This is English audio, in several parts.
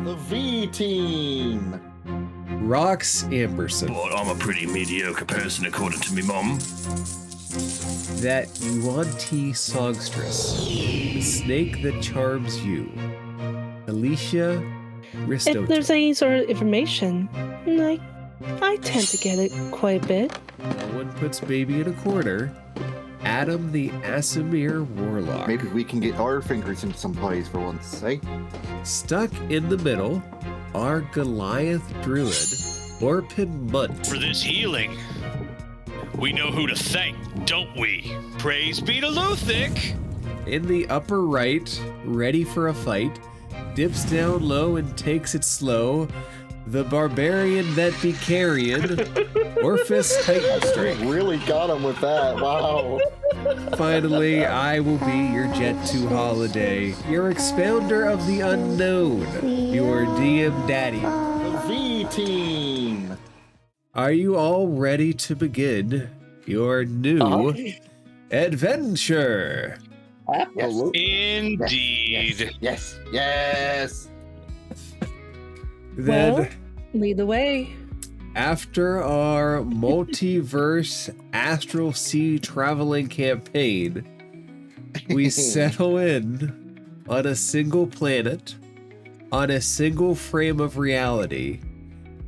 The V team. Rox Amberson. But I'm a pretty mediocre person according to me mom. That Yuan-Ti Songstress. The snake that charms you. Alicia Risto. If there's any sort of information, I tend to get it quite a bit. No one puts baby in a corner. Adam the Asimir Warlock. Maybe we can get our fingers in some pies for once, eh? Stuck in the middle are Goliath Druid, Orpin Munt. For this healing, we know who to thank, don't we? Praise be to Luthic! In the upper right, ready for a fight, dips down low and takes it slow. The barbarian that be carrion, Orpheus Titan Strike. Really got him with that. Wow. Finally, I will be your Jet 2 holiday, your expounder of the unknown, your DM daddy. The V team. Are you all ready to begin your new adventure? Absolutely. Indeed. Yes. Then, Well, lead the way. after our multiverse astral sea traveling campaign, we settle in on a single planet, on a single frame of reality,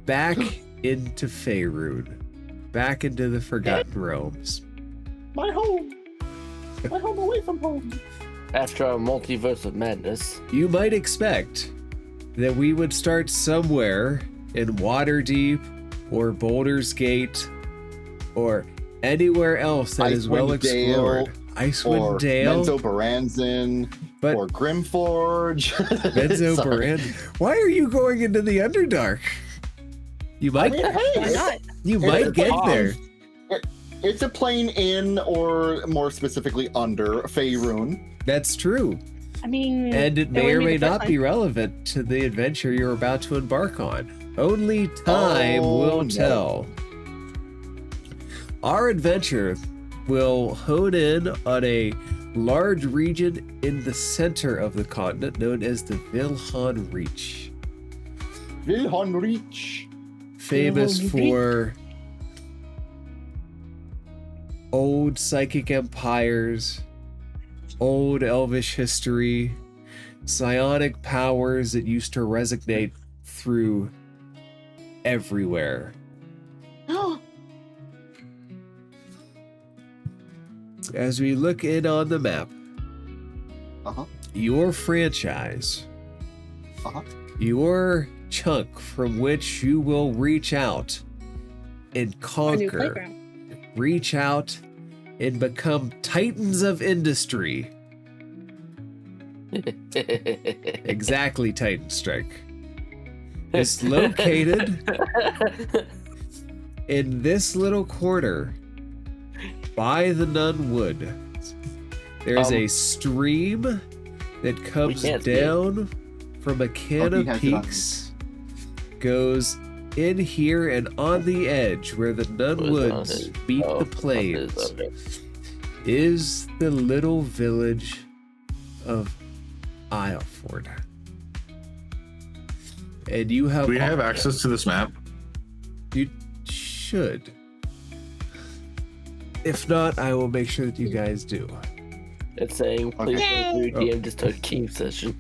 back into Faerun, back into the Forgotten Realms. My home away from home. After our multiverse of madness. You might expect that we would start somewhere in Waterdeep or Baldur's Gate or anywhere else that is well explored. Icewind Dale, Menzo Baranzan, but or Grimforge. Menzo Sorry. Baran. Why are you going into the Underdark? You might, Why not? you might get there. It's a plane in, or more specifically under, Faerun. That's true. I mean, And it may or wouldn't may the not first be time. relevant to the adventure you're about to embark on. Only time will no. tell. Our adventure will hone in on a large region in the center of the continent known as the Vilhon Reach. Vilhon Reach. Famous Vilhon for old psychic empires, old elvish history, psionic powers that used to resonate through everywhere. As we look in on the map, your franchise, your chunk from which you will reach out and Our new conquer, playground. reach out and become titans of industry. Exactly, Titan Strike. Is located in this little corner by the Nun Wood. There's a stream that comes can't see down from a can he of has it on peaks, goes in here, and on the edge where the Nun Woods meet the plains is the little village of Isleford. And you have Do we have access to this map? You should. If not, I will make sure that you guys do. It's saying, please go through DM to start game session.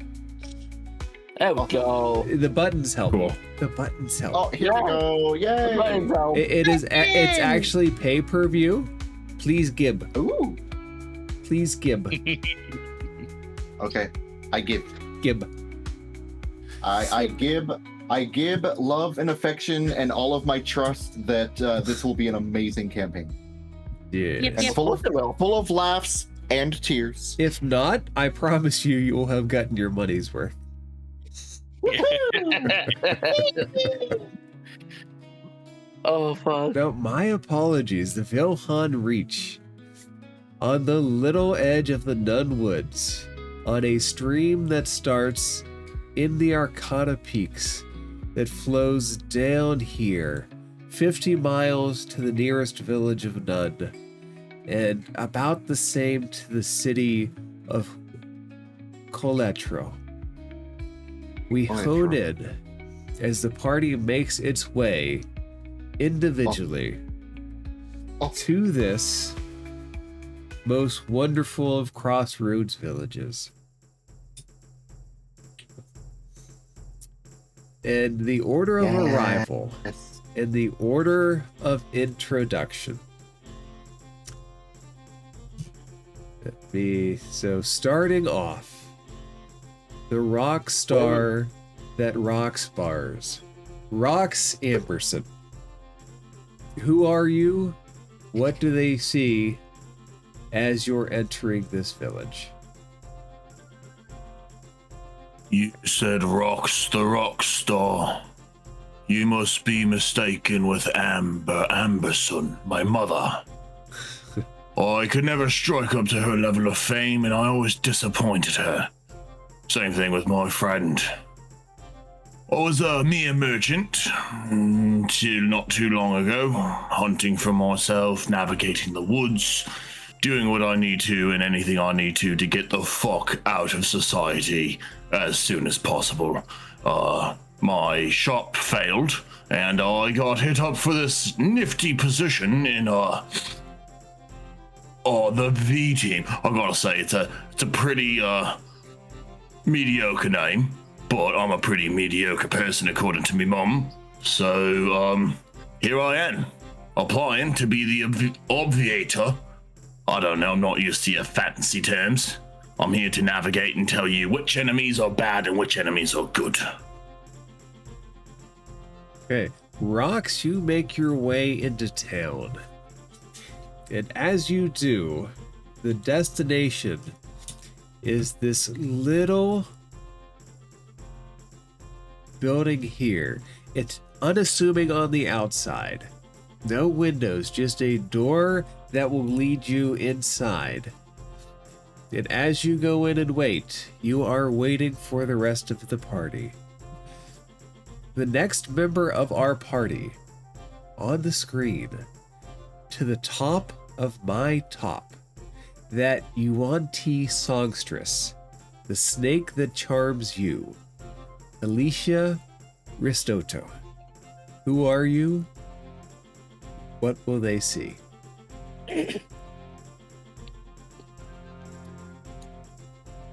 There we go. The buttons help. Cool. The buttons help. Oh, here we go. Yay. Buttons out. It's actually pay-per-view. Please gib. Ooh. Please gib. Okay. I give. Gib. I give love and affection and all of my trust that this will be an amazing campaign. Yeah. Yep. And full of laughs and tears. If not, I promise you, you will have gotten your money's worth. Oh, fuck. Now, my apologies. The Vilhon Reach, on the little edge of the Nun Woods, on a stream that starts in the Arcata Peaks, that flows down here, 50 miles to the nearest village of Nun, and about the same to the city of Coletro. We Oh, yeah, hone sure. in as the party makes its way individually Oh. to this most wonderful of Crossroads villages. And the order of arrival Yes. and the order of introduction. So starting off, the rock star that rocks bars, Rox Amberson. Who are you? What do they see as you're entering this village? You said Rox the Rockstar. You must be mistaken with Amber Amberson, my mother. I could never strike up to her level of fame, and I always disappointed her. Same thing with my friend. I was a mere merchant until not too long ago, hunting for myself, navigating the woods, doing what I need to and anything I need to get the fuck out of society as soon as possible. My shop failed, and I got hit up for this nifty position in the V team. I gotta say, it's a pretty mediocre name, but I'm a pretty mediocre person according to me mum. So here I am, applying to be the obviator. I don't know, I'm not used to your fancy terms. I'm here to navigate and tell you which enemies are bad and which enemies are good. Okay, Rox, you make your way into town. And as you do, the destination is this little building here. It's unassuming on the outside. No windows, just a door that will lead you inside. And as you go in and wait, you are waiting for the rest of the party. The next member of our party on the screen, to the top of my top, that Yuan-Ti songstress, the snake that charms you, Alicia Ristoto. Who are you? What will they see?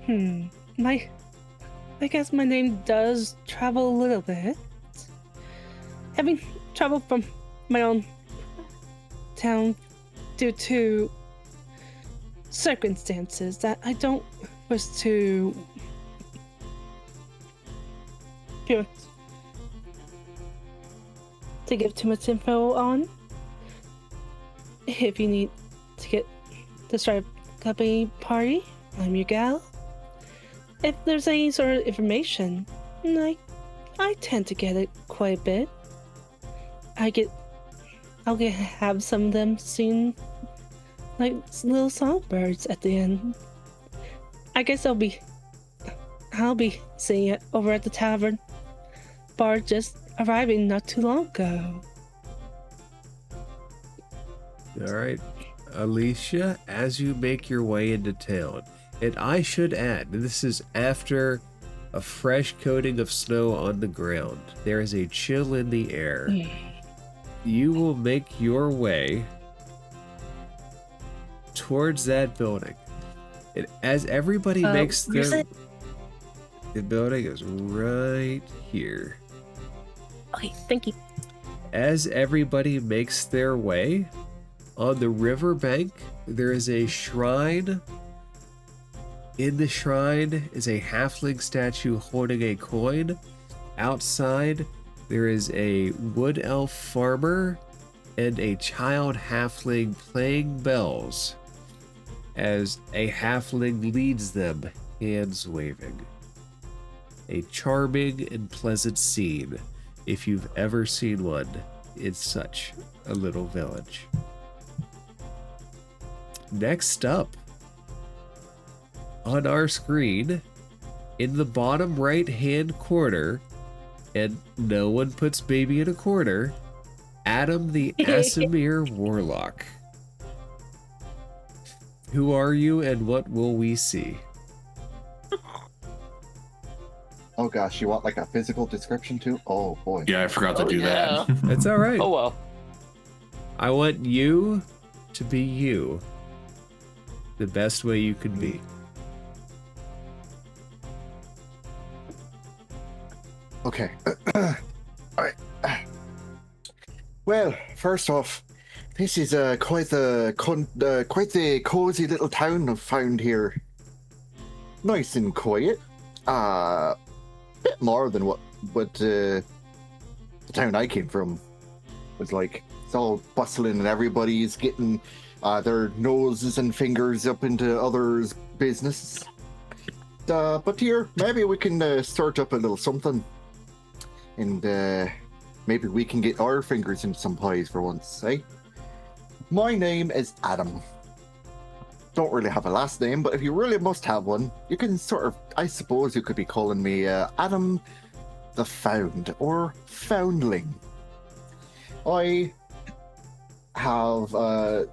I guess my name does travel a little bit. Having traveled from my own town due to circumstances that I don't wish to give too much info on. If you need to get to start a company party, I'm your gal. If there's any sort of information, I tend to get it quite a bit. I'll have some of them sing like little songbirds at the end. I guess I'll be seeing it over at the tavern bar just arriving not too long ago. All right, Alicia, as you make your way into town, and I should add, this is after a fresh coating of snow on the ground. There is a chill in the air. You will make your way towards that building. And as everybody makes their... The building is right here. Okay, thank you. As everybody makes their way, on the riverbank, there is a shrine. In the shrine is a halfling statue holding a coin. Outside, there is a wood elf farmer and a child halfling playing bells as a halfling leads them, hands waving. A charming and pleasant scene if you've ever seen one in such a little village. Next up, on our screen, in the bottom right-hand corner, and no one puts baby in a corner, Adam the Asimir Warlock. Who are you and what will we see? Oh gosh, you want like a physical description too? Oh boy. Yeah, I forgot to Oh, do yeah. that. It's all right. Oh well. I want you to be you. The best way you can be. Okay. All right. Well, first off, this is quite the cozy little town I've found here. Nice and quiet. Bit more than what the town I came from was like. It's all bustling and everybody's getting their noses and fingers up into others' business. But here, maybe we can start up a little something, and maybe we can get our fingers into some pies for once, eh? My name is Adam. Don't really have a last name, but if you really must have one, you can sort of, I suppose you could be calling me Adam the Found, or Foundling. I have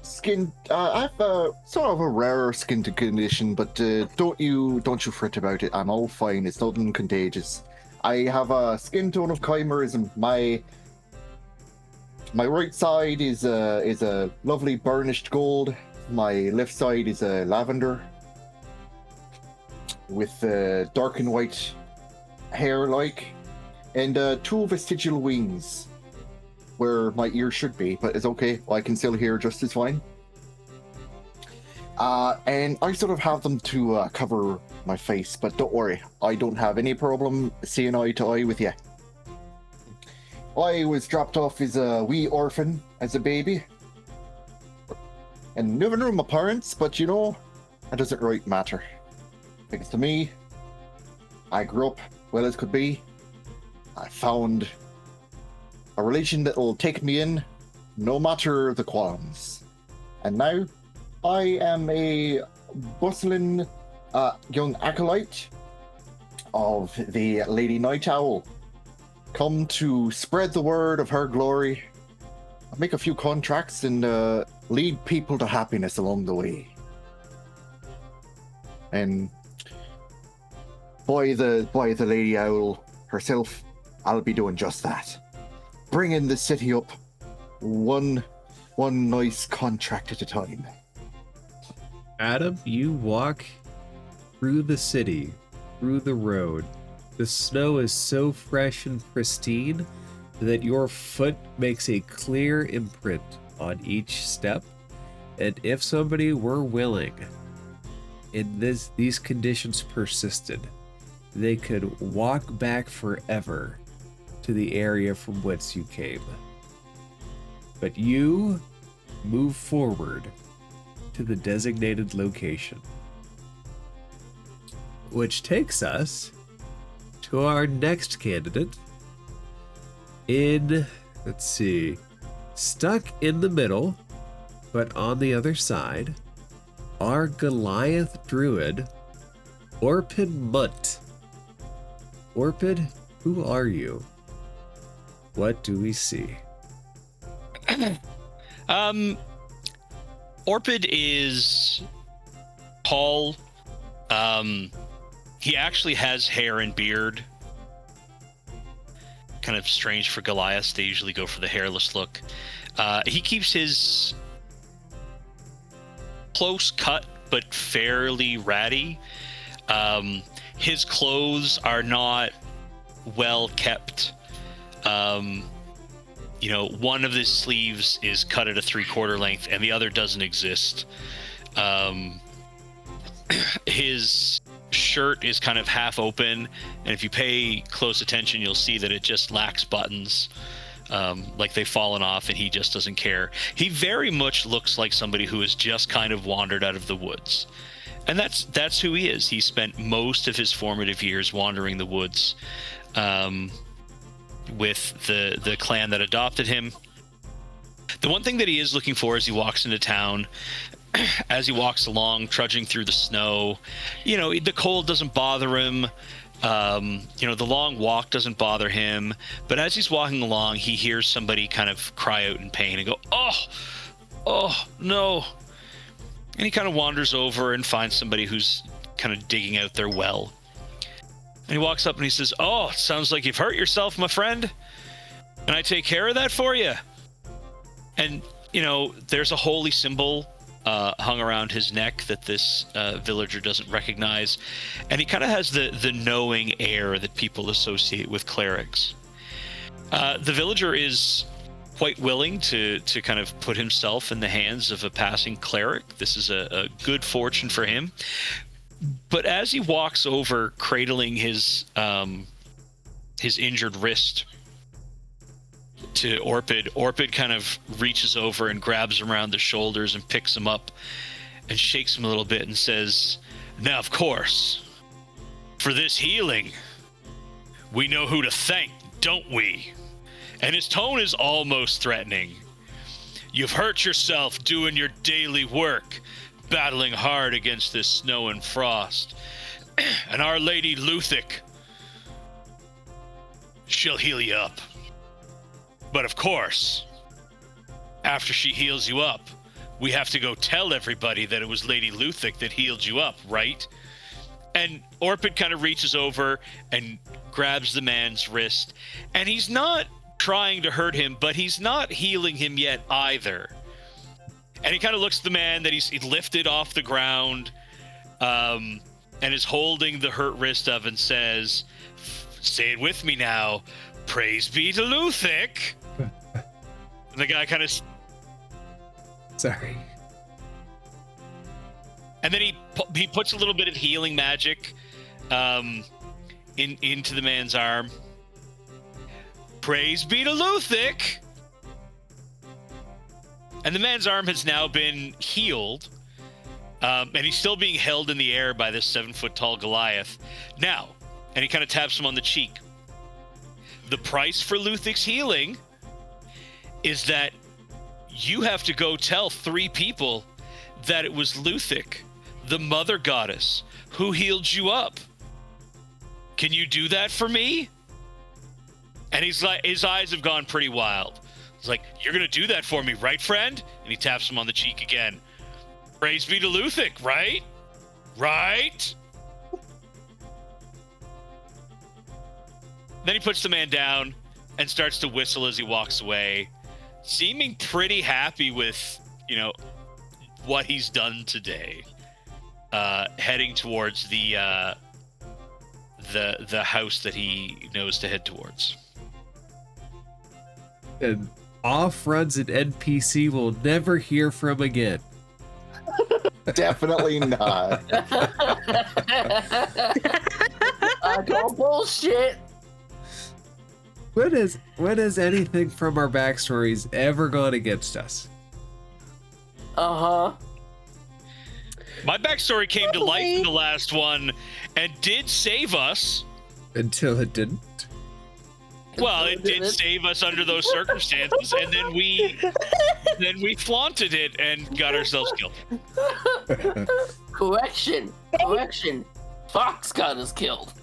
skin. I have sort of a rare skin condition, but don't you fret about it. I'm all fine. It's nothing contagious. I have a skin tone of chimerism. My right side is a lovely burnished gold. My left side is a lavender with dark and white hair, and two vestigial wings where my ears should be, but it's okay. I can still hear just as fine. And I sort of have them to cover my face, but don't worry, I don't have any problem seeing eye to eye with you. I was dropped off as a wee orphan as a baby, and never knew my parents, but you know, that doesn't really matter. Because to me, I grew up well as could be. I found a religion that'll take me in, no matter the qualms. And now, I am a bustling young acolyte of the Lady Night Owl, come to spread the word of her glory, make a few contracts, and lead people to happiness along the way. And by the Lady Owl herself, I'll be doing just that. Bringing the city up one nice contract at a time. Adam, you walk through the city, through the road. The snow is so fresh and pristine that your foot makes a clear imprint on each step. And if somebody were willing, and these conditions persisted, they could walk back forever to the area from whence you came. But you move forward to the designated location, which takes us to our next candidate in, let's see, stuck in the middle, but on the other side, our Goliath druid, Orpid Munt. Orpid, who are you? What do we see? Orpid is tall. He actually has hair and beard. Kind of strange for Goliaths. They usually go for the hairless look. He keeps his close cut, but fairly ratty. His clothes are not well kept. One of his sleeves is cut at a 3/4 length and the other doesn't exist. His shirt is kind of half open, and if you pay close attention, you'll see that it just lacks buttons. Like they've fallen off, and he just doesn't care. He very much looks like somebody who has just kind of wandered out of the woods. And that's who he is. He spent most of his formative years wandering the woods with the clan that adopted him. The one thing that he is looking for as he walks into town, as he walks along, trudging through the snow, the cold doesn't bother him. The long walk doesn't bother him. But as he's walking along, he hears somebody kind of cry out in pain and go, oh, no. And he kind of wanders over and finds somebody who's kind of digging out their well. And he walks up and he says, "Oh, it sounds like you've hurt yourself, my friend. Can I take care of that for you?" And, there's a holy symbol hung around his neck that this villager doesn't recognize. And he kind of has the knowing air that people associate with clerics. The villager is quite willing to kind of put himself in the hands of a passing cleric. This is a good fortune for him. But as he walks over, cradling his injured wrist to Orpid kind of reaches over and grabs him around the shoulders and picks him up and shakes him a little bit and says, "Now, of course, for this healing, we know who to thank, don't we?" And his tone is almost threatening. "You've hurt yourself doing your daily work, battling hard against this snow and frost. And Our Lady Luthic, she'll heal you up. But of course, after she heals you up, we have to go tell everybody that it was Lady Luthic that healed you up, right?" And Orpid kind of reaches over and grabs the man's wrist. And he's not trying to hurt him, but he's not healing him yet either. And he kind of looks at the man that he's lifted off the ground and is holding the hurt wrist of and says, "Say it with me now. Praise be to Luthic." And the guy kind of... Sorry. And then he puts a little bit of healing magic into the man's arm. "Praise be to Luthic." And the man's arm has now been healed, and he's still being held in the air by this 7-foot-tall Goliath. Now, and he kind of taps him on the cheek. The price for Luthic's healing is that you have to go tell 3 people that it was Luthic, the mother goddess, who healed you up. Can you do that for me? And he's like, his eyes have gone pretty wild. He's like, "You're going to do that for me, right, friend?" And he taps him on the cheek again. "Praise be to Luthic, right? Right?" Then he puts the man down and starts to whistle as he walks away, seeming pretty happy with, what he's done today. Heading towards the house that he knows to head towards. And off runs an NPC we'll never hear from again. Definitely not. Don't bullshit. When has anything from our backstories ever gone against us? Uh-huh. My backstory came to life in the last one and did save us. Until it didn't. Well, it did save us under those circumstances, and then we flaunted it and got ourselves killed. Correction. Fox got us killed.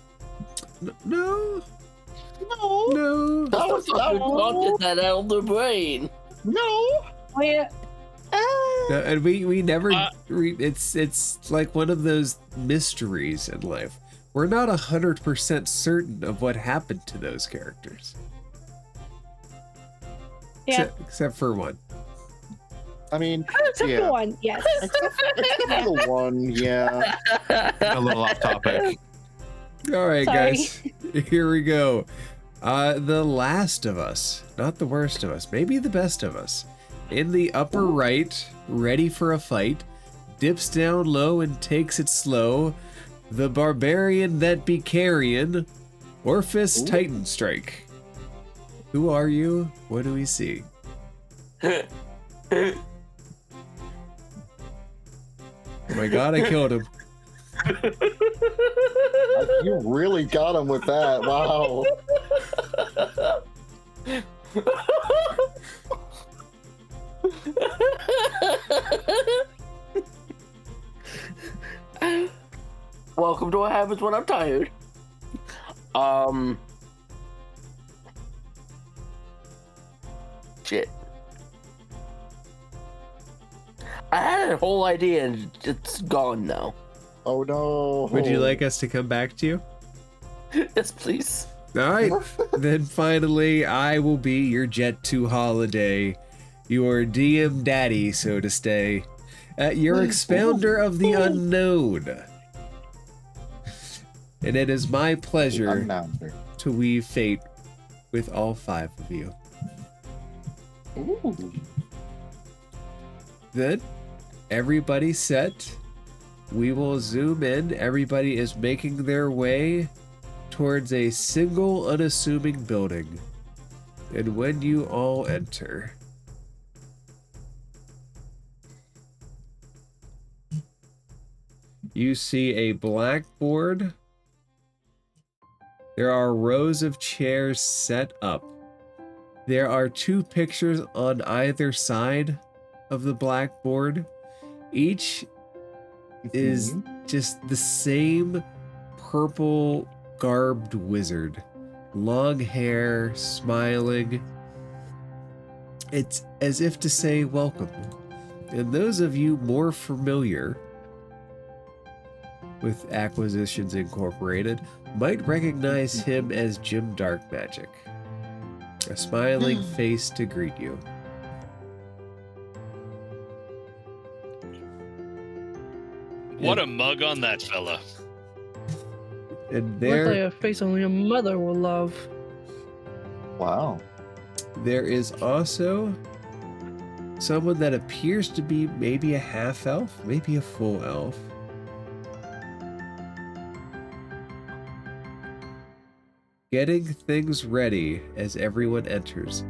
No. That was flaunted that elder brain. No. No, and we never. It's like one of those mysteries in life. We're not 100% certain of what happened to those characters. Yeah. Except for one. I mean, Except yeah. for one, yes. Except for the one, yeah. A little off topic. All right, Sorry. guys. Here we go. The Last of Us. Not the worst of us. Maybe the best of us. In the upper right, ready for a fight, dips down low and takes it slow. The barbarian that be carrion, Orphis Titan Strike. Who are you? What do we see? Oh my god, I killed him. You really got him with that. Wow. Welcome to what happens when I'm tired. Shit. I had a whole idea and it's gone now. Oh no. Would you like us to come back to you? Yes, please. All right. Then finally, I will be your Jet 2 holiday, your DM daddy, so to say, your expounder of the unknown. And it is my pleasure to weave fate with all 5 of you. Ooh. Then, everybody set. We will zoom in. Everybody is making their way towards a single unassuming building. And when you all enter, you see a blackboard. There are rows of chairs set up. There are 2 pictures on either side of the blackboard. Each is just the same purple garbed wizard. Long hair, smiling. It's as if to say welcome. And those of you more familiar with Acquisitions Incorporated might recognize him as Jim Darkmagic. A smiling face to greet you. What a mug on that fella. And Look like there, a face only a mother will love. Wow. there is also someone that appears to be maybe a half elf, maybe a full elf. Getting things ready as everyone enters.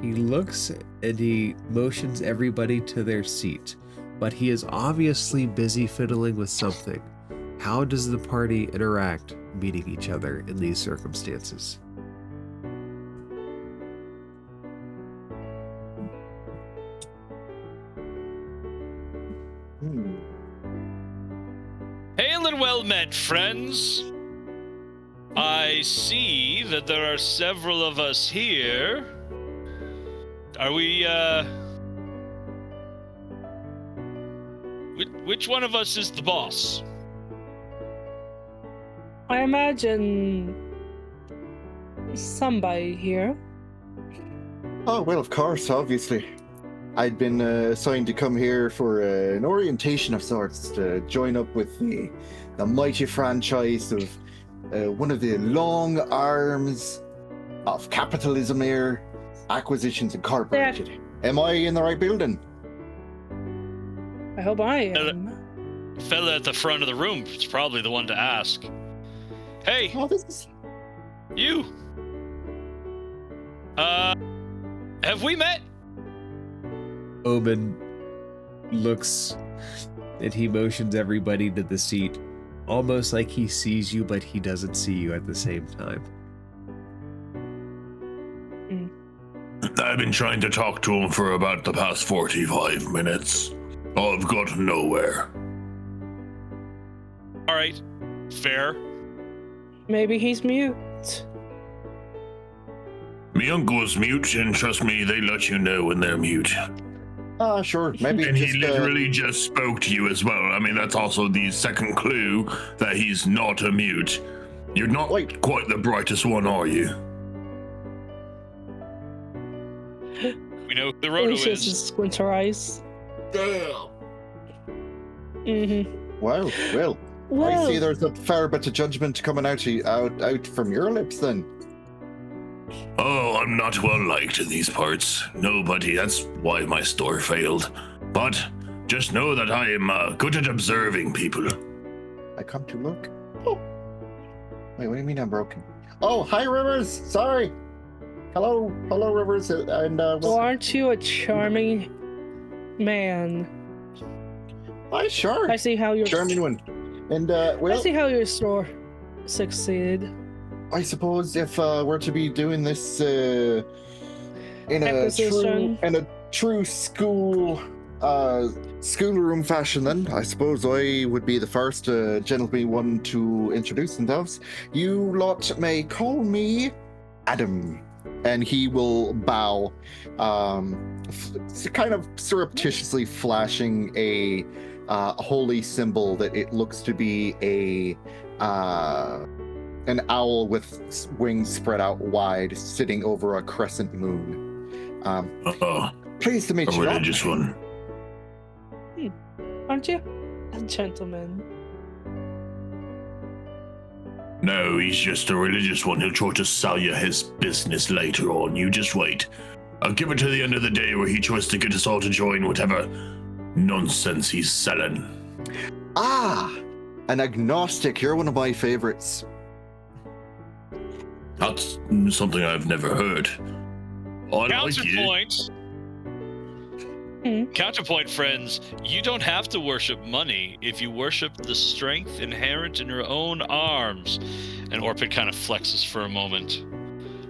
He looks and he motions everybody to their seat, but he is obviously busy fiddling with something. How does the party interact meeting each other in these circumstances? Hail and well met, friends. I see that there are several of us here. Are we, which one of us is the boss? I imagine somebody here. Oh, well, of course, obviously. I'd been assigned to come here for an orientation of sorts to join up with the mighty franchise of one of the long arms of capitalism here, Acquisitions Incorporated. Am I in the right building? I hope I am. Fella at the front of the room is probably the one to ask. Hey, Oh, this is... you. Have we met? Omin looks and he motions everybody to the seat, almost like he sees you, but he doesn't see you at the same time. I've been trying to talk to him for about the past 45 minutes. I've got nowhere. All right, fair. Maybe he's mute. My uncle's mute, and trust me, they let you know when they're mute. Sure, maybe And just... he literally just spoke to you as well. I mean, that's also the second clue that he's not a mute. You're not Wait. quite the brightest one, are you? We know who the Roto Lucius is. squints her eyes. Damn. Mm-hmm. Wow, well, I see there's a fair bit of judgment coming out from your lips then. Oh, I'm not well liked in these parts. Nobody, that's why my store failed. But just know that I am good at observing people. I come to look. Oh. Wait, what do you mean I'm broken? Oh, hi, Rivers. Sorry. Hello, Rivers. And Well, aren't you a charming man? Hi, sure. I see how your Charming one. And I well, see how your store succeeded. I suppose if we're to be doing this in Acquisition. a true schoolroom fashion, then I suppose I would be the first gentleman one to introduce themselves. You lot may call me Adam, and he will bow, kind of surreptitiously flashing a holy symbol that it looks to be a an owl with wings spread out wide, sitting over a crescent moon. Pleased to meet A you. religious one. Aren't you a gentleman? No, he's just a religious one. He'll try to sell you his business later on. You just wait. I'll give it to the end of the day where he tries to get us all to join whatever nonsense he's selling. Ah, an agnostic. You're one of my favorites. That's something I've never heard. I like you. Counterpoint. Counterpoint, friends. You don't have to worship money if you worship the strength inherent in your own arms. And Orpid kind of flexes for a moment.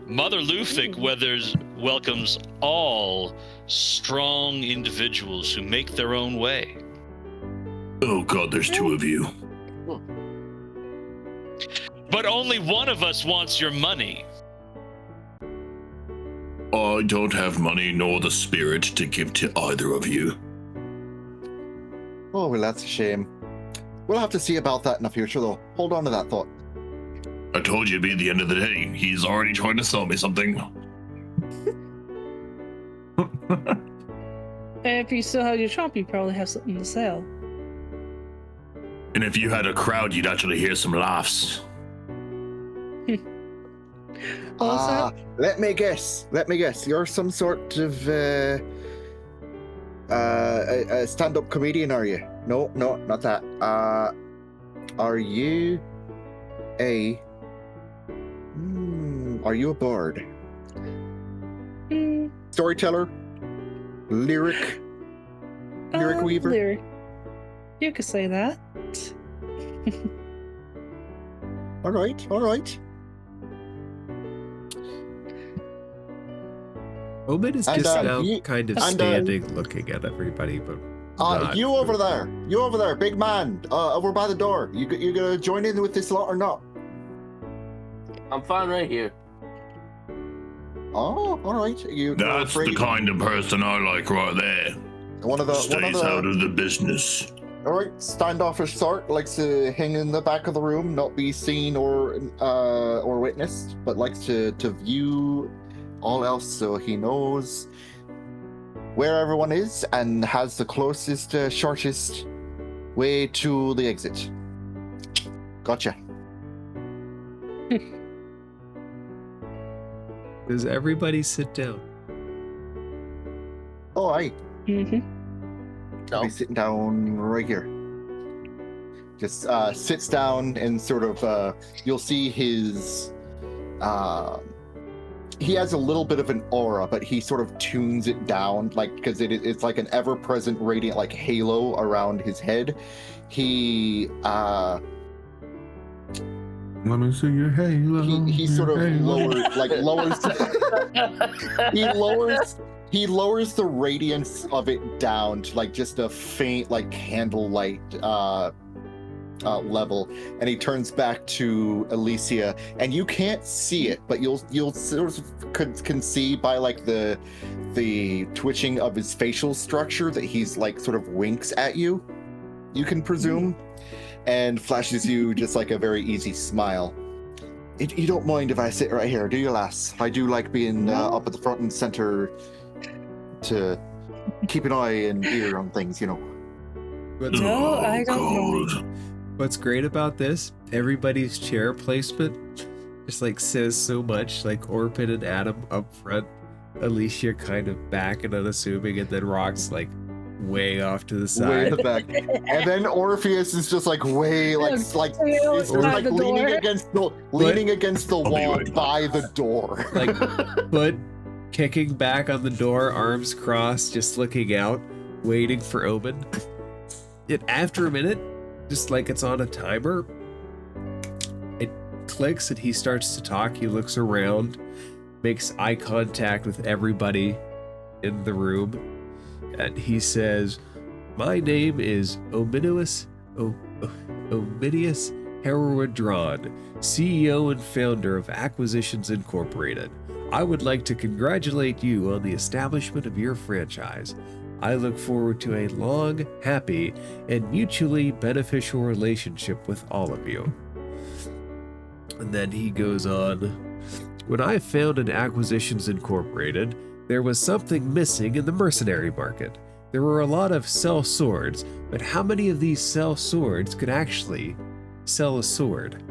Mother Lufthik welcomes all strong individuals who make their own way. Oh God, there's two of you. But only one of us wants your money. I don't have money nor the spirit to give to either of you. Oh, well, that's a shame. We'll have to see about that in the future, though. Hold on to that thought. I told you it'd be the end of the day. He's already trying to sell me something. If you still have your shop, you probably have something to sell. And if you had a crowd, you'd actually hear some laughs. Also, Let me guess. You're some sort of a stand-up comedian, are you? No, not that. Are you a bard? Storyteller? Lyric weaver? Lyric. You could say that. All right. Omin is And, just now you- kind of and, standing, looking at everybody, but not you over there, big man, over by the door. You gonna join in with this lot or not? I'm fine right here. Oh, all right. That's the kind of person I like right there. Stays out of the business. All right, standoffish sort, likes to hang in the back of the room, not be seen or witnessed, but likes to view all else so he knows where everyone is and has the closest, shortest way to the exit. Gotcha. Does everybody sit down? Oh, aye. Mm-hmm. I'll be sitting down right here. Just sits down and sort of, you'll see his, he has a little bit of an aura, but he sort of tunes it down, like, because it's like an ever-present radiant, like, halo around his head. He, Let me see your halo. he sort of he lowers the radiance of it down to like just a faint like candlelight level, and he turns back to Alicia, and you can't see it, but you'll sort of can see by like the twitching of his facial structure that he's like sort of winks at you, you can presume, and flashes you just like a very easy smile. You don't mind if I sit right here, do you, lass? I do like being up at the front and center to keep an eye and ear on things, you know. No, I don't God. What's great about this, everybody's chair placement just like says so much, like Orpid and Adam up front, Alicia kind of back and unassuming, and then Rock's like way off to the Way side. in the back. And then Orpheus is just like way like By leaning the against the I'll be wall right by the door. Like foot kicking back on the door, arms crossed, just looking out, waiting for Omin. Yet after a minute, just like it's on a timer, it clicks and he starts to talk. He looks around, makes eye contact with everybody in the room, and he says, "My name is Ominous Dran, CEO and founder of Acquisitions Incorporated. I would like to congratulate you on the establishment of your franchise. I look forward to a long, happy, and mutually beneficial relationship with all of you." And then he goes on, when I founded Acquisitions Incorporated, there was something missing in the mercenary market. There were a lot of sell swords, but how many of these sell swords could actually sell a sword?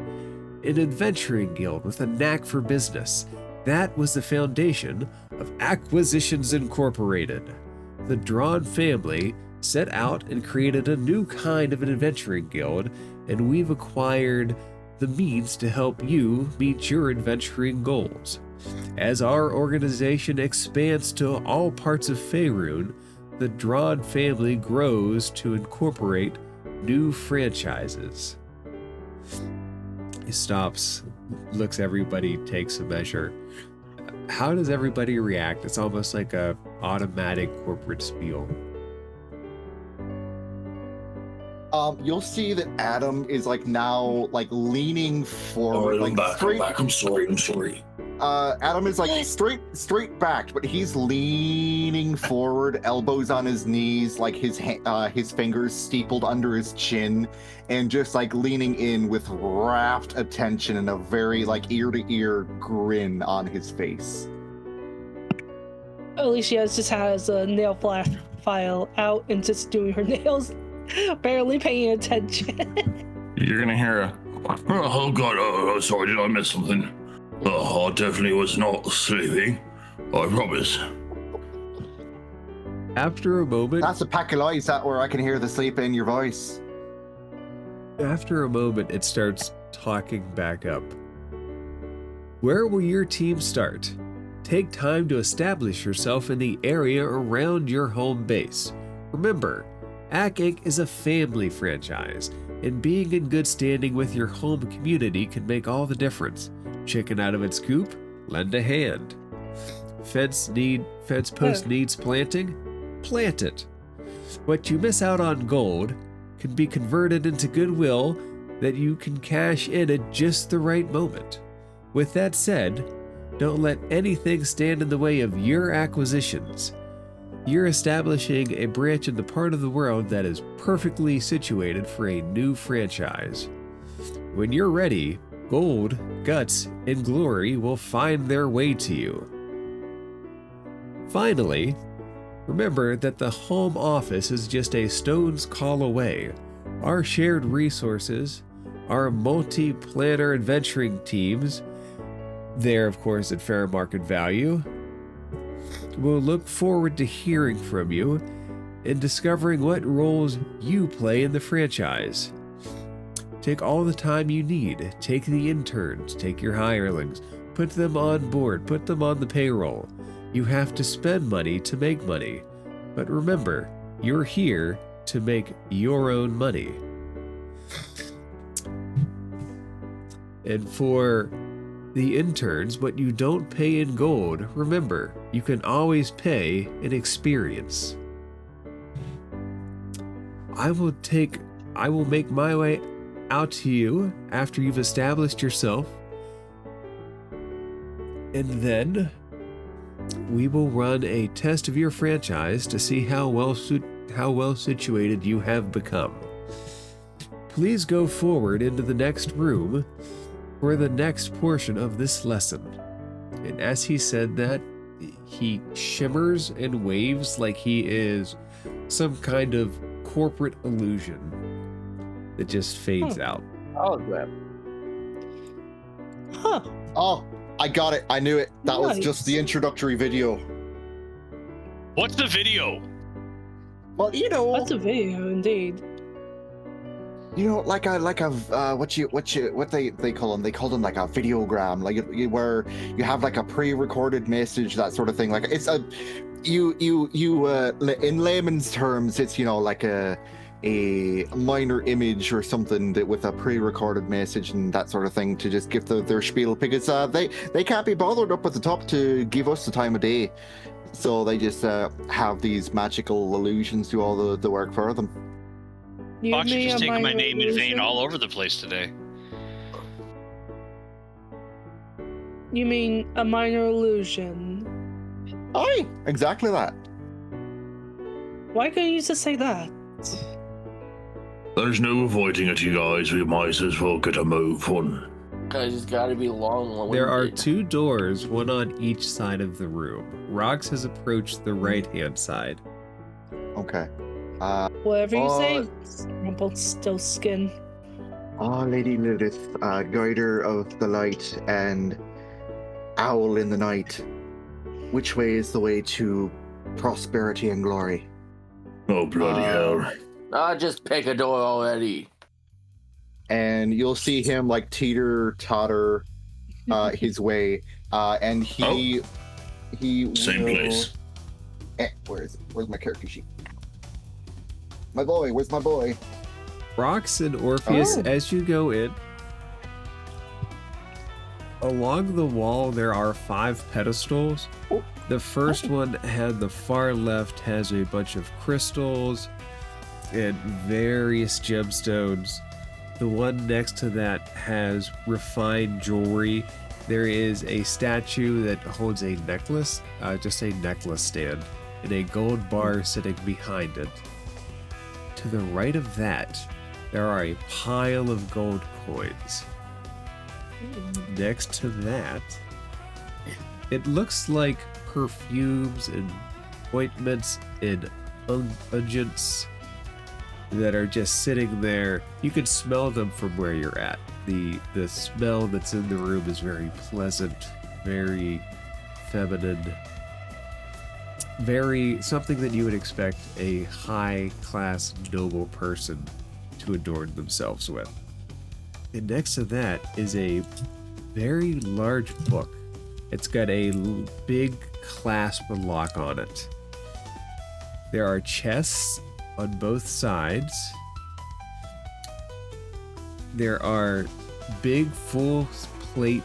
An adventuring guild with a knack for business. That was the foundation of Acquisitions Incorporated. The Dran family set out and created a new kind of an adventuring guild, and we've acquired the means to help you meet your adventuring goals. As our organization expands to all parts of Faerun, the Dran family grows to incorporate new franchises. He stops, looks everybody, takes a measure. How does everybody react? It's almost like a automatic corporate spiel. You'll see that Adam is like now like leaning forward, I'm like straight. back. I'm sorry. Adam is like straight backed, but he's leaning forward, elbows on his knees, like his fingers steepled under his chin, and just like leaning in with rapt attention and a very like ear to ear grin on his face. Alicia just has a nail file out and just doing her nails, barely paying attention. You're gonna hear a, oh god, sorry, did I miss something? I definitely was not sleeping, I promise. After a moment, That's a pack of lies, that where I can hear the sleep in your voice. it starts talking back up. Where will your team start? Take time to establish yourself in the area around your home base. Remember, Ack Inc. is a family franchise, and being in good standing with your home community can make all the difference. Chicken out of its coop? Lend a hand. Fence post needs planting? Plant it. What you miss out on gold can be converted into goodwill that you can cash in at just the right moment. With that said, don't let anything stand in the way of your acquisitions. You're establishing a branch in the part of the world that is perfectly situated for a new franchise. When you're ready, gold, guts, and glory will find their way to you. Finally, remember that the home office is just a stone's call away. Our shared resources, our multi-planner adventuring teams, there of course at fair market value, we'll look forward to hearing from you and discovering what roles you play in the franchise. Take all the time you need. Take the interns, take your hirelings, put them on board, put them on the payroll. You have to spend money to make money. But remember, you're here to make your own money. And for the interns, what you don't pay in gold, remember, you can always pay in experience. I will make my way out to you after you've established yourself, and then we will run a test of your franchise to see how well situated you have become. Please go forward into the next room for the next portion of this lesson. And as he said that, he shimmers and waves like he is some kind of corporate illusion that just fades out. Oh, crap. Huh. Oh, I got it. I knew it. That was Nice. just the introductory video. What's the video? Well, you know, That's a video indeed. like what they call them? They call them like a videogram, like where you have like a pre-recorded message, that sort of thing. Like it's a in layman's terms, it's like a minor image or something that with a pre-recorded message and that sort of thing to just give their spiel, because they can't be bothered up at the top to give us the time of day, so they just have these magical illusions do all the work for them. You Fox, you're mean just a taking my minor name in vain illusion? all over the place today. You mean a minor illusion? Aye, exactly that. Why couldn't you just say that? There's no avoiding it, you guys. We might as well get a move on. Because it's got to be long. There are 2 doors, one on each side of the room. Rox has approached the right-hand side. Okay. Whatever you Oh. say, Rumpelstiltskin. Lady Lilith, guider of the light and owl in the night. Which way is the way to prosperity and glory? Oh, bloody hell. Just pick a door already. And you'll see him like totter his way, and he Same will... place. Where's my character sheet? My boy, where's my boy? Rox and Orpheus, Oh. as you go in, along the wall there are 5 pedestals. Oh. The first one at the far left has a bunch of crystals and various gemstones. The one next to that has refined jewelry. There is a statue that holds a necklace, just a necklace stand, and a gold bar sitting behind it. To the right of that, there are a pile of gold coins. Next to that, it looks like perfumes and ointments and unguents that are just sitting there. You can smell them from where you're at. The smell that's in the room is very pleasant, very feminine, very something that you would expect a high-class noble person to adorn themselves with. And next to that is a very large book. It's got a big clasp and lock on it. There are chests on both sides. There are big full plate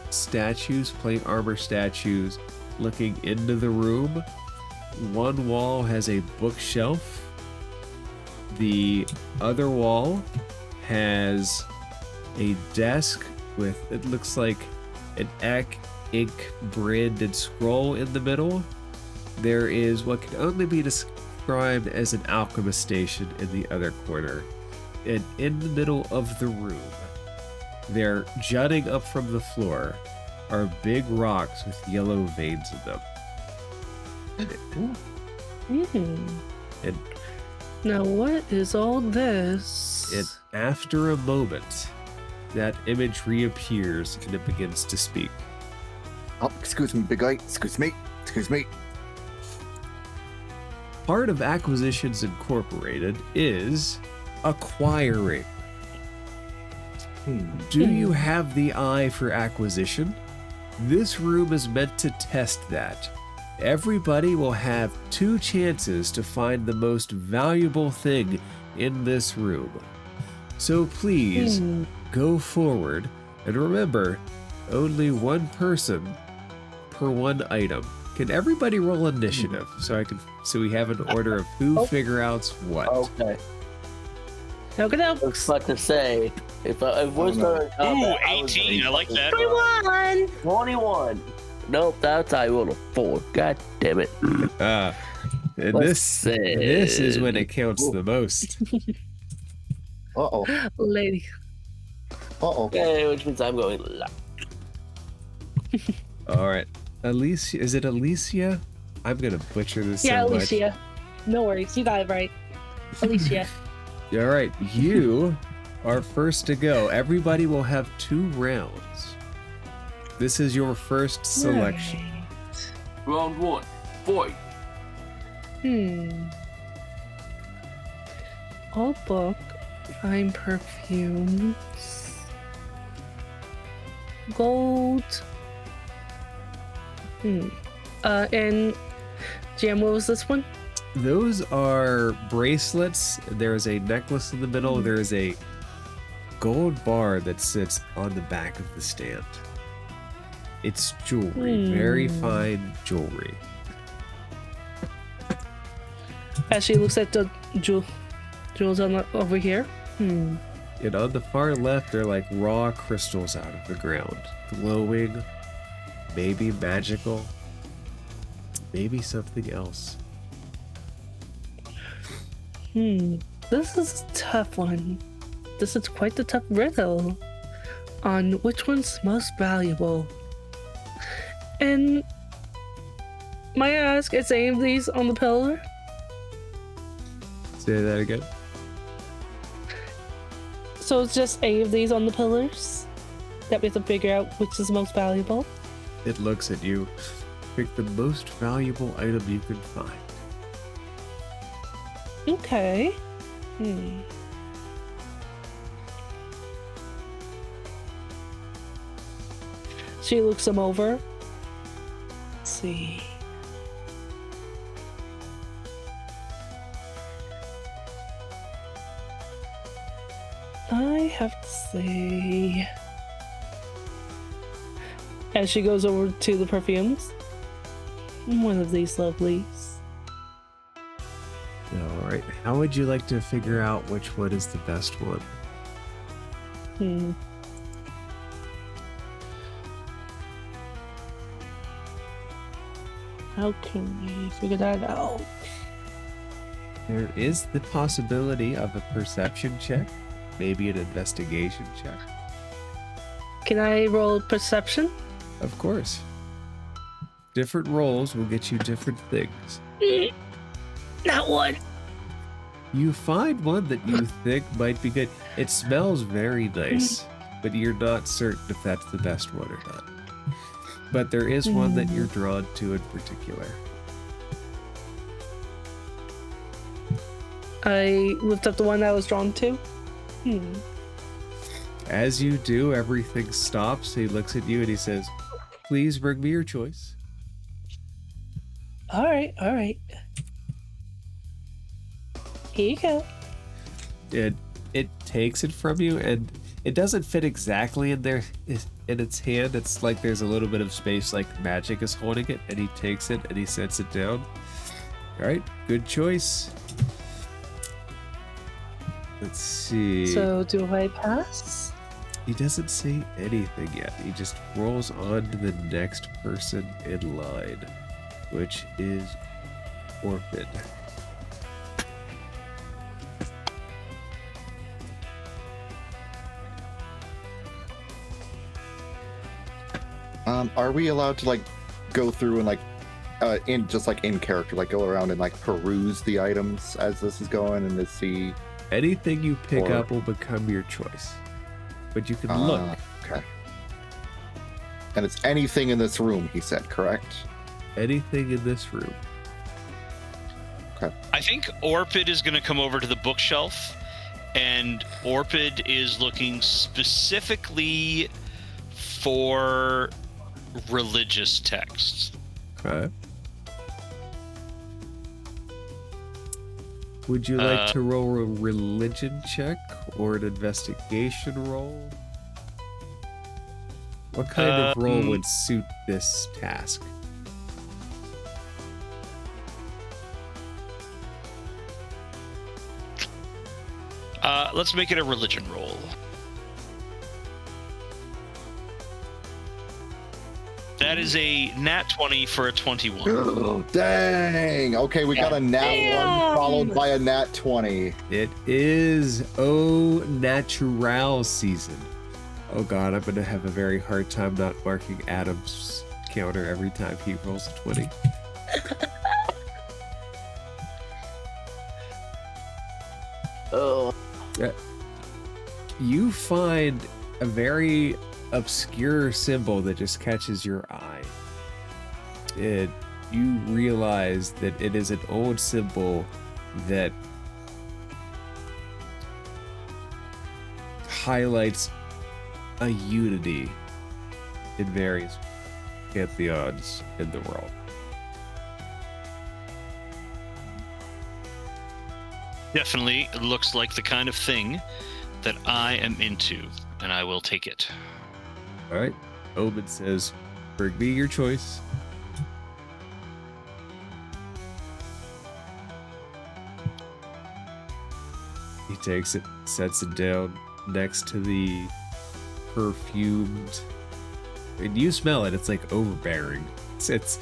armor statues looking into the room. One wall has a bookshelf. The other wall has a desk with, it looks like, an ink branded scroll in the middle. There is what can only be described as an alchemist station in the other corner. And in the middle of the room, there, jutting up from the floor, are big rocks with yellow veins in them. And Now what is all this? And after a moment, that image reappears and it begins to speak. Oh, excuse me, big guy. Excuse me. Part of Acquisitions Incorporated is acquiring. Do you have the eye for acquisition? This room is meant to test that. Everybody will have 2 chances to find the most valuable thing in this room. So please, go forward, and remember, only 1 person per 1 item. Can everybody roll initiative so we have an order of who figure out what? Okay. Okay, I was about to say, if we're starting Ooh, combat, I was 18. I like that. 21! 21. Nope, that's how I rolled a 4. God damn it. And Let's this is when it counts the most. Uh-oh. Lady. Uh-oh. Okay, which means I'm going left. All right, Alicia. Is it Alicia? I'm gonna butcher this Yeah, so much. Alicia. No worries, you got it right. Alicia. All right, you are first to go. Everybody will have 2 rounds. This is your first selection. Round 1. Fight. All book, fine perfumes, gold. And Jam, what was this one? Those are bracelets. There's a necklace in the middle. There is a gold bar that sits on the back of the stand. It's jewelry, very fine jewelry. As she looks at the jewels on over here. And on the far left, they're like raw crystals out of the ground, glowing, maybe magical, maybe something else. This is a tough one. This is quite the tough riddle. on which one's most valuable. And might I ask, is any of these on the pillar? Say that again. So it's just any of these on the pillars that we have to figure out which is most valuable? It looks at you. Pick the most valuable item you can find. Okay. She looks them over. Let's see. I have to say, as she goes over to the perfumes, one of these lovelies. All right. How would you like to figure out which one is the best one? How can we figure that out? There is the possibility of a perception check, maybe an investigation check. Can I roll perception? Of course. Different rolls will get you different things. Not one. You find one that you think might be good. It smells very nice, but you're not certain if that's the best one or not. But there is one that you're drawn to in particular. I lift up the one I was drawn to. As you do, everything stops. He looks at you and he says, "Please bring me your choice." All right. Here you go. It takes it from you, and it doesn't fit exactly in there in its hand. It's like there's a little bit of space, like magic is holding it, and he takes it and he sets it down. All right, good choice. Let's see. So do I pass? He doesn't say anything yet. He just rolls on to the next person in line, which is Orpid. Are we allowed to like go through and like in just like in character, like go around and like peruse the items as this is going and to see Anything you pick up will become your choice, but you can look. Okay. And it's anything in this room, he said, correct? Anything in this room. Okay. I think Orpid is going to come over to the bookshelf, and Orpid is looking specifically for religious texts. Okay. Would you like to roll a religion check or an investigation roll? What kind of roll would suit this task? Let's make it a religion roll. That is a nat 20 for a 21. Oh, dang. Okay, we got a nat 1 followed by a nat 20. It is Au Natural season. Oh god, I'm gonna have a very hard time not marking Adam's counter every time he rolls a 20. Oh. You find a very obscure symbol that just catches your eye. You realize that it is an old symbol that highlights a unity in various pantheons in the world. Definitely looks like the kind of thing that I am into, and I will take it. All right. Omin says, "Bring me your choice." He takes it, sets it down next to the perfumed, and you smell it. It's like overbearing. It's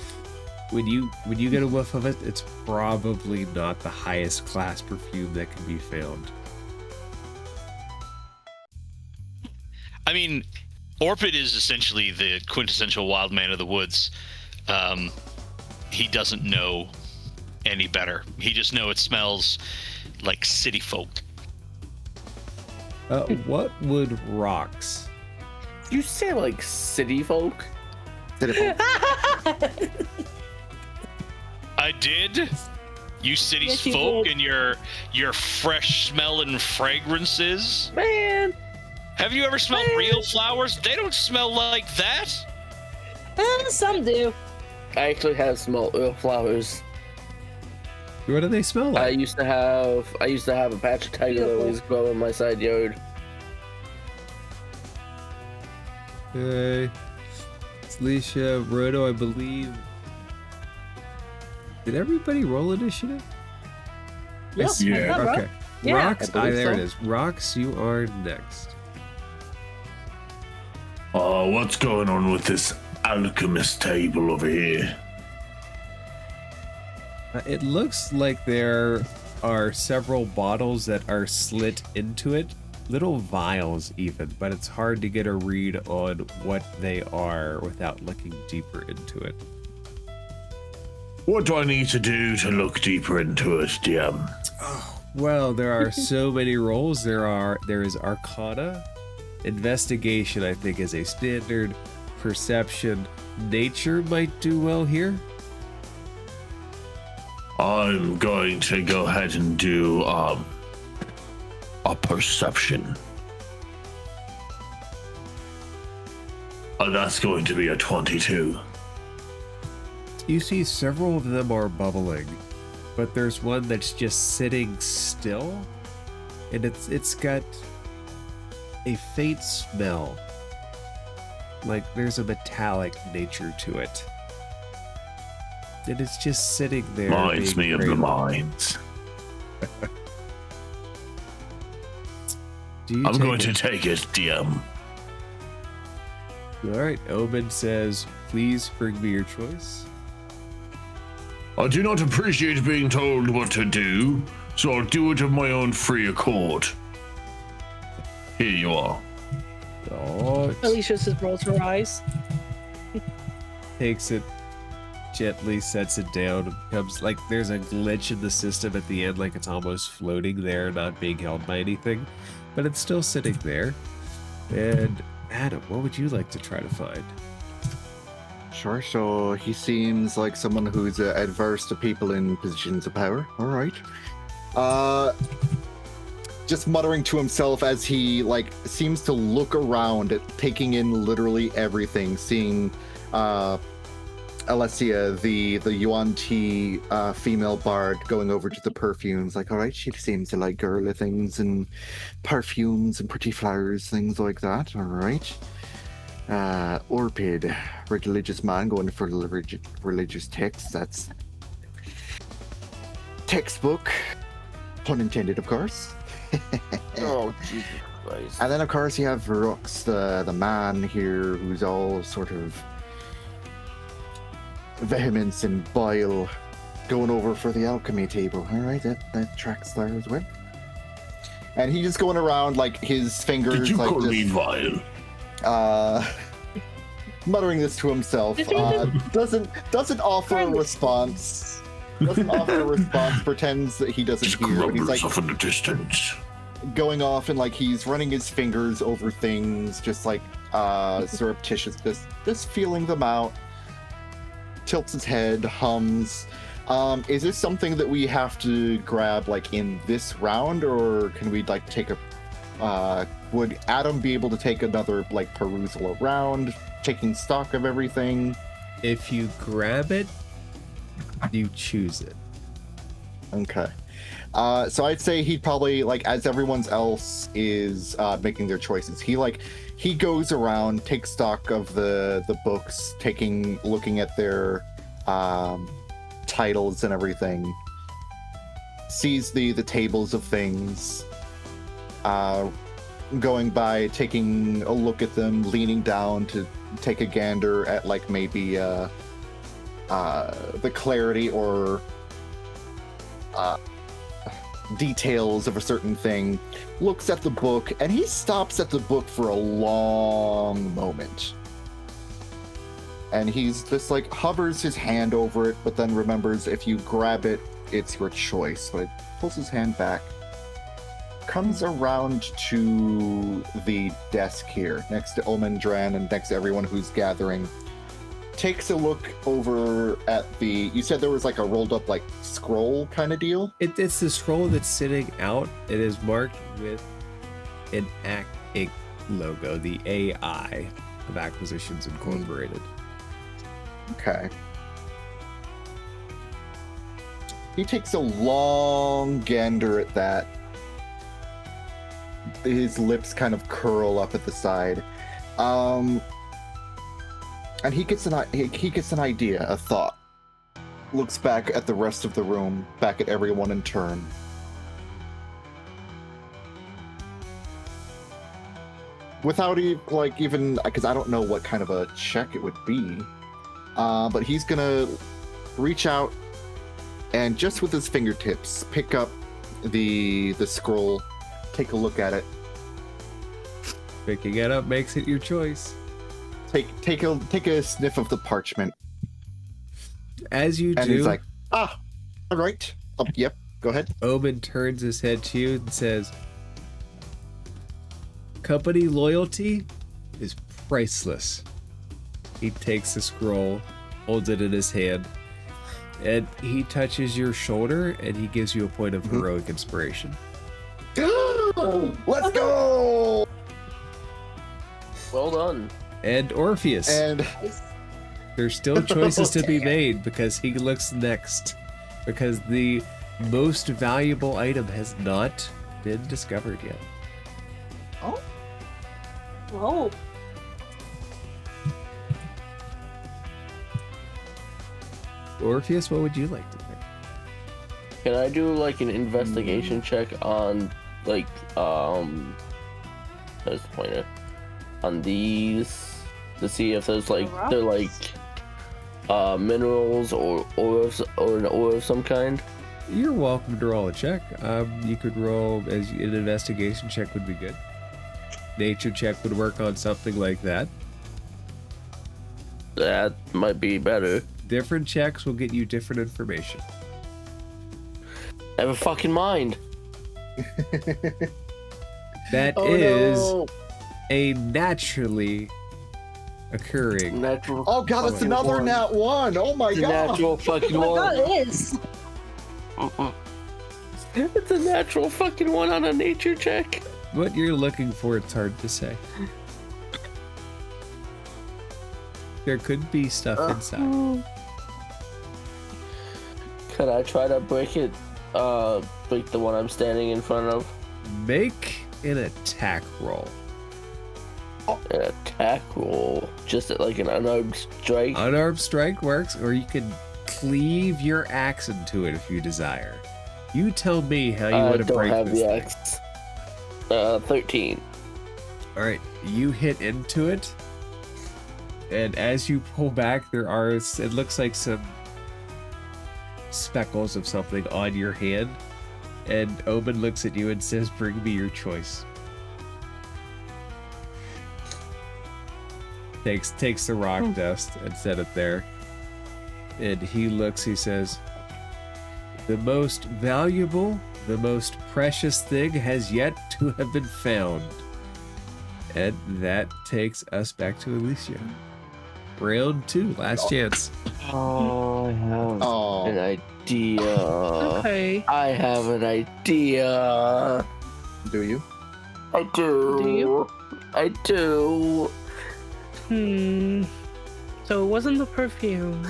when you get a whiff of it, it's probably not the highest class perfume that can be found. I mean, Orpid is essentially the quintessential wild man of the woods. He doesn't know any better. He just knows it smells like city folk. What would rocks? You say like city folk? I did. You city Yes, you folk did. and your fresh smelling fragrances. Man, Have you ever smelled real flowers? They don't smell like that. Some do. I actually have smelled real flowers. What do they smell I like? used to have a patch of tiger Beautiful. lilies grow in my side yard. Okay. Alicia, Roto, I believe. Did everybody roll initiative? Yes, Yeah. I thought, right? Okay. Yeah. Rocks, I believe there it so. is. Rocks, you are next. What's going on with this alchemist table over here? It looks like there are several bottles that are slit into it, little vials even, but it's hard to get a read on what they are without looking deeper into it. What do I need to do to look deeper into it, DM? Well, there are so many roles. There is Arcana, Investigation, I think, is a standard, Perception, Nature might do well here. I'm going to go ahead and do a perception. That's going to be a 22. You see several of them are bubbling, but there's one that's just sitting still, and it's got a faint smell, like there's a metallic nature to it, and it's just sitting there. Reminds being me of the cradled. mines. Do you I'm take going it? to take it, DM. All right, Omin says, "Please bring me your choice." I do not appreciate being told what to do, so I'll do it of my own free accord. Here you are. Oh, Alicia just rolls her eyes. takes it gently, sets it down, becomes like there's a glitch in the system at the end, like it's almost floating there, not being held by anything, but it's still sitting there. And Adam, what would you like to try to find? Sure. So he seems like someone who's adverse to people in positions of power. All right. Just muttering to himself as he seems to look around, at taking in literally everything, seeing Alessia, the Yuan-Ti female bard, going over to the perfumes. Like, all right, she seems to like girly things and perfumes and pretty flowers, things like that. All right. Orpid, religious man going for religious texts. That's textbook, pun intended, of course. Oh, Jesus Christ. And then, of course, you have Rux, the man here, who's all sort of vehemence and bile, going over for the alchemy table. All right, that tracks there as well. And he's just going around, like, his fingers, Did you like, call just, me vile? muttering this to himself. Doesn't offer a response. Pretends that he doesn't Just hear. But he's grumbles like off in the distance. going off and like he's running his fingers over things, just like surreptitious, just feeling them out. Tilts his head, hums. Is this something that we have to grab like in this round, or can we like take a? Would Adam be able to take another like perusal around, taking stock of everything? If you grab it, you choose it. Okay. So I'd say he'd probably, like, as everyone else is making their choices, he goes around, takes stock of the books, looking at their titles and everything, sees the tables of things, going by, taking a look at them, leaning down to take a gander at like maybe the clarity or details of a certain thing, looks at the book, and he stops at the book for a long moment. And he's just like hovers his hand over it, but then remembers if you grab it, it's your choice. So he pulls his hand back, comes around to the desk here, next to Omin Dran and next to everyone who's gathering, takes a look over at the, you said there was like a rolled up like scroll kind of deal? It's the scroll that's sitting out. It is marked with an Inc. logo, the AI of Acquisitions Incorporated. Okay. He takes a long gander at that. His lips kind of curl up at the side. And he gets an idea, a thought. Looks back at the rest of the room, back at everyone in turn. Without even, because I don't know what kind of a check it would be. But he's gonna reach out and just with his fingertips pick up the scroll, take a look at it. Picking it up makes it your choice. Take a sniff of the parchment. As you and do, he's like, all right. Yep, go ahead. Omin turns his head to you and says, "Company loyalty is priceless." He takes the scroll, holds it in his hand, and he touches your shoulder and he gives you a point of heroic inspiration. Let's go! Well done. And Orpheus. And there's still choices to be made because he looks next. Because the most valuable item has not been discovered yet. Oh. Orpheus, what would you like to pick? Can I do like an investigation check on like there's the pointer on these to see if there's like they're like minerals or an ore of some kind? You're welcome to roll a check. You could roll as an investigation check would be good. Nature check would work on something like that. That might be better. Different checks will get you different information. I have a fucking mind. That is a naturally occurring. Natural. oh god, it's another one. nat one. Oh my It's a god. natural fucking Oh my one. god, it is. It's a natural fucking one on a nature check. What you're looking for, it's hard to say. There could be stuff inside. Could I try to break it? Break the one I'm standing in front of? Make an attack roll. An attack roll. Just like an unarmed strike. Unarmed strike works, or you can cleave your axe into it if you desire. You tell me how you I want to don't break have this the thing. axe. 13. All right, you hit into it, and as you pull back, there are, it looks like some speckles of something on your hand, and Omin looks at you and says, "Bring me your choice." Takes the rock dust and set it there, and he looks, he says, "The most valuable, the most precious thing has yet to have been found." And that takes us back to Alicia. Round 2, last chance. Oh, I have Oh. an idea. Okay. I have an idea. Do you? I do. Do you? I do. So it wasn't the perfume.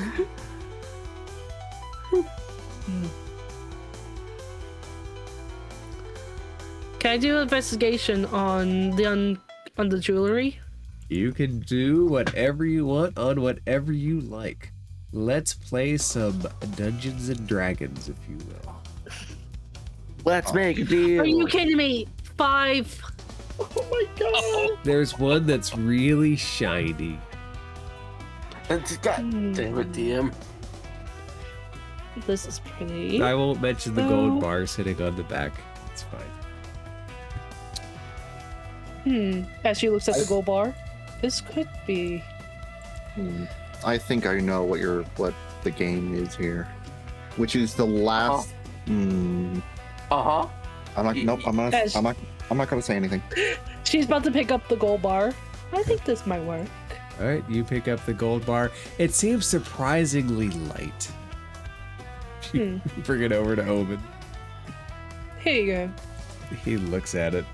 Can I do an investigation on the jewelry? You can do whatever you want on whatever you like. Let's play some Dungeons and Dragons, if you will. Let's make a deal. Are you kidding me? 5. Oh my god. There's one that's really shiny. God damn it, DM. This is pretty. I won't mention the gold Oh. bar sitting on the back. It's fine. As she looks at the gold bar, this could be. I think I know what the game is here, which is the last. Uh-huh. I'm not. Nope. I'm not gonna say anything. She's about to pick up the gold bar. I think this might work. All right, you pick up the gold bar. It seems surprisingly light. Bring it over to Omin. Here you go. He looks at it,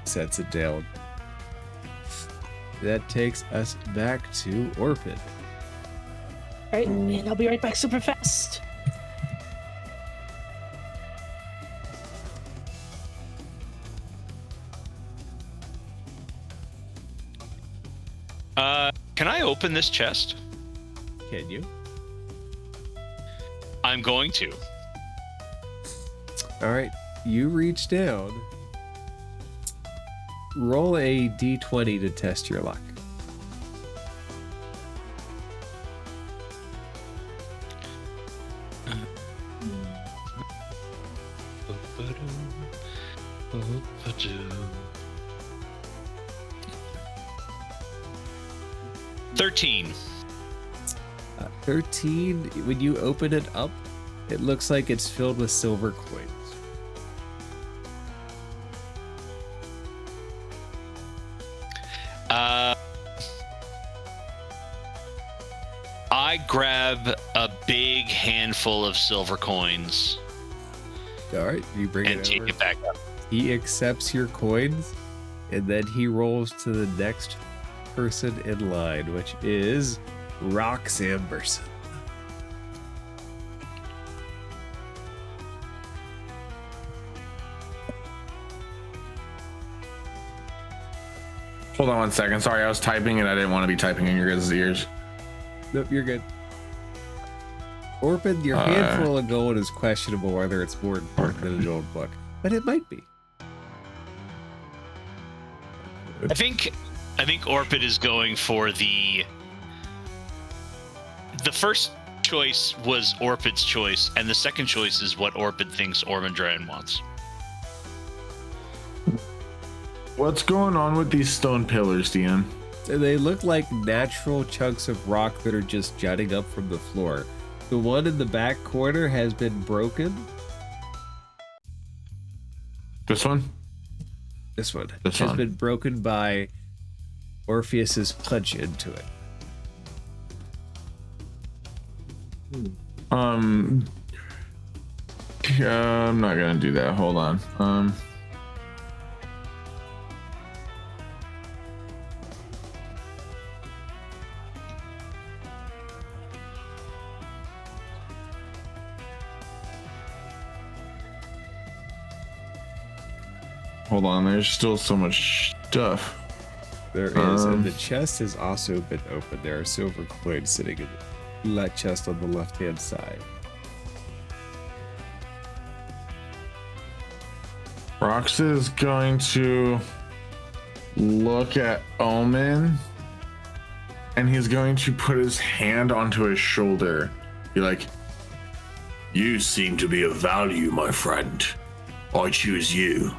sets it down. That takes us back to Orpid. Right, and I'll be right back super fast. Can I open this chest? Can you? I'm going to. All right, you reach down. Roll a d20 to test your luck. $13. 13, when you open it up, it looks like it's filled with silver coins. I grab a big handful of silver coins All right, you bring and it take over. it back up. He accepts your coins, and then he rolls to the next person in line, which is Rox Amberson. Hold on one second. Sorry, I was typing and I didn't want to be typing in your guys' ears. Nope, you're good. Orpid, your handful of gold is questionable whether it's more important than an old book, but it might be. I think Orpid is going for the first choice was Orpid's choice, and the second choice is what Orpid thinks Omin Dran wants. What's going on with these stone pillars, DM? They look like natural chunks of rock that are just jutting up from the floor. The one in the back corner has been broken. This one? This one This has one. been broken by Orpheus's punch into it. I'm not gonna do that. Hold on. Hold on, there's still so much stuff. There is, and the chest has also been opened. There are silver coins sitting in that chest on the left-hand side. Rox is going to look at Omin, and he's going to put his hand onto his shoulder. Be like, you seem to be of value, my friend. I choose you.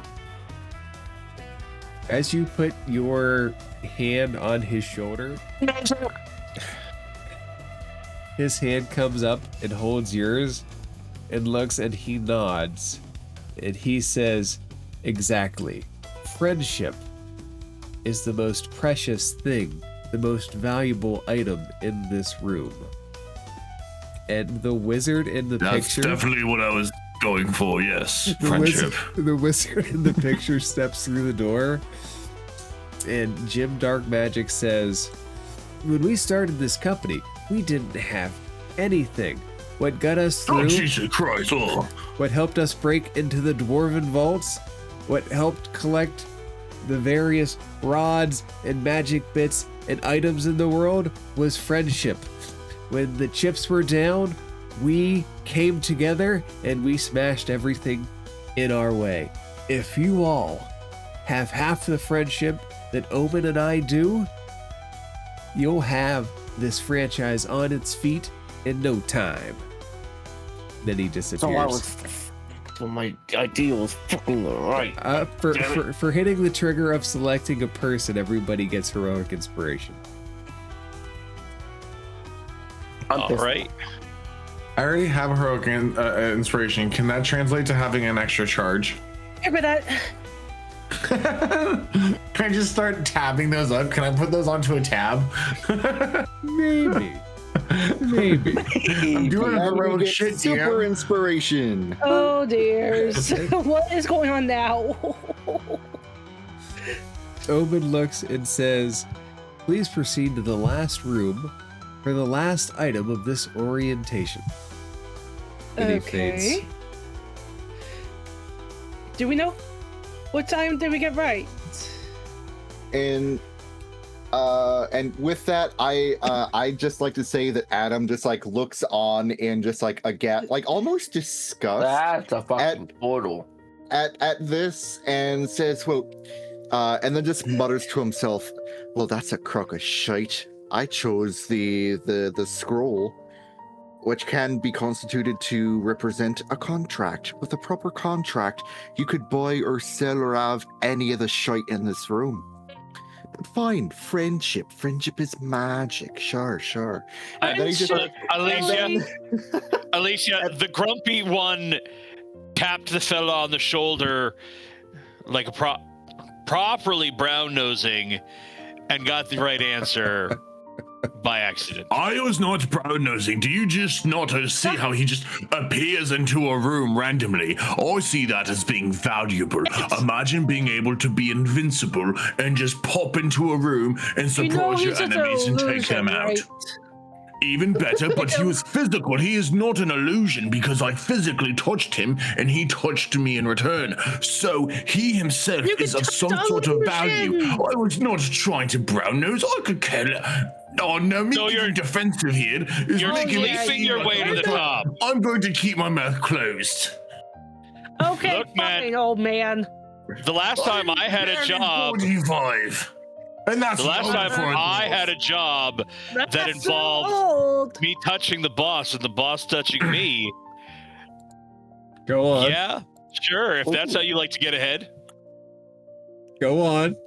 As you put your hand on his shoulder, his hand comes up and holds yours and looks, and he nods. And he says, exactly. Friendship is the most precious thing, the most valuable item in this room. And the wizard in the That's picture... definitely what I was going for, yes. The Friendship. wizard in the picture steps through the door, and Jim Dark Magic says, when we started this company, we didn't have anything. What got us through, Oh, Jesus Christ. Oh. what helped us break into the dwarven vaults, what helped collect the various rods and magic bits and items in the world was friendship. When the chips were down, we came together and we smashed everything in our way. If you all have half the friendship that Omin and I do, you'll have this franchise on its feet in no time. Then he disappears. So my idea was fucking right. For hitting the trigger of selecting a person, everybody gets heroic inspiration. All right. I already have a heroic inspiration. Can that translate to having an extra charge? Remember that? Can I just start tabbing those up? Can I put those onto a tab? Maybe. Maybe. I'm doing Now we heroic get shit, super yeah. inspiration. Oh dear. What is going on now? Omin looks and says, please proceed to the last room for the last item of this orientation. And he fades. Do we know what time did we get right? And with that, I just like to say that Adam just like looks on and just like like almost disgust That's a fucking portal. at this and says, well, and then just mutters to himself, well, that's a crock of shite. I chose the scroll, which can be constituted to represent a contract. With a proper contract, you could buy or sell or have any of the shite in this room. But fine, friendship. Friendship is magic. Sure. And then he just, Alicia, the grumpy one tapped the fella on the shoulder like a properly brown nosing and got the right answer by accident. I was not brown-nosing. Do you just not see how he just appears into a room randomly? I see that as being valuable. Imagine being able to be invincible and just pop into a room and surprise your enemies and take them out. Even better, but he was physical. He is not an illusion because I physically touched him and he touched me in return. So he himself is of some sort of value. I was not trying to brown nose. I could care. Oh no, you're defensive here. You're leaping your way to the top. I'm going to keep my mouth closed. Okay, Look, man. fine, old man. The last time I had a job, 45. And that's the last time I had a job that involved me touching the boss and the boss touching me. Go on. Yeah, sure. If that's how you like to get ahead. Go on.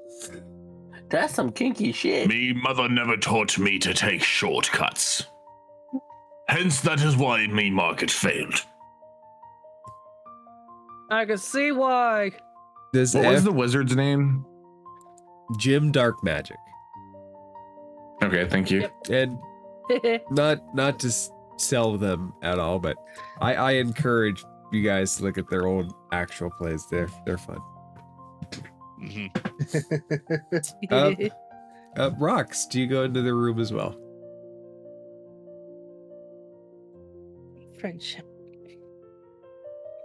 That's some kinky shit. Me mother never taught me to take shortcuts. Hence, that is why me market failed. I can see why. This What was the wizard's name? Jim Dark Magic. Okay, thank you. And not to sell them at all, but I encourage you guys to look at their old actual plays. They're fun. Mm-hmm. Rox, do you go into the room as well? Friendship.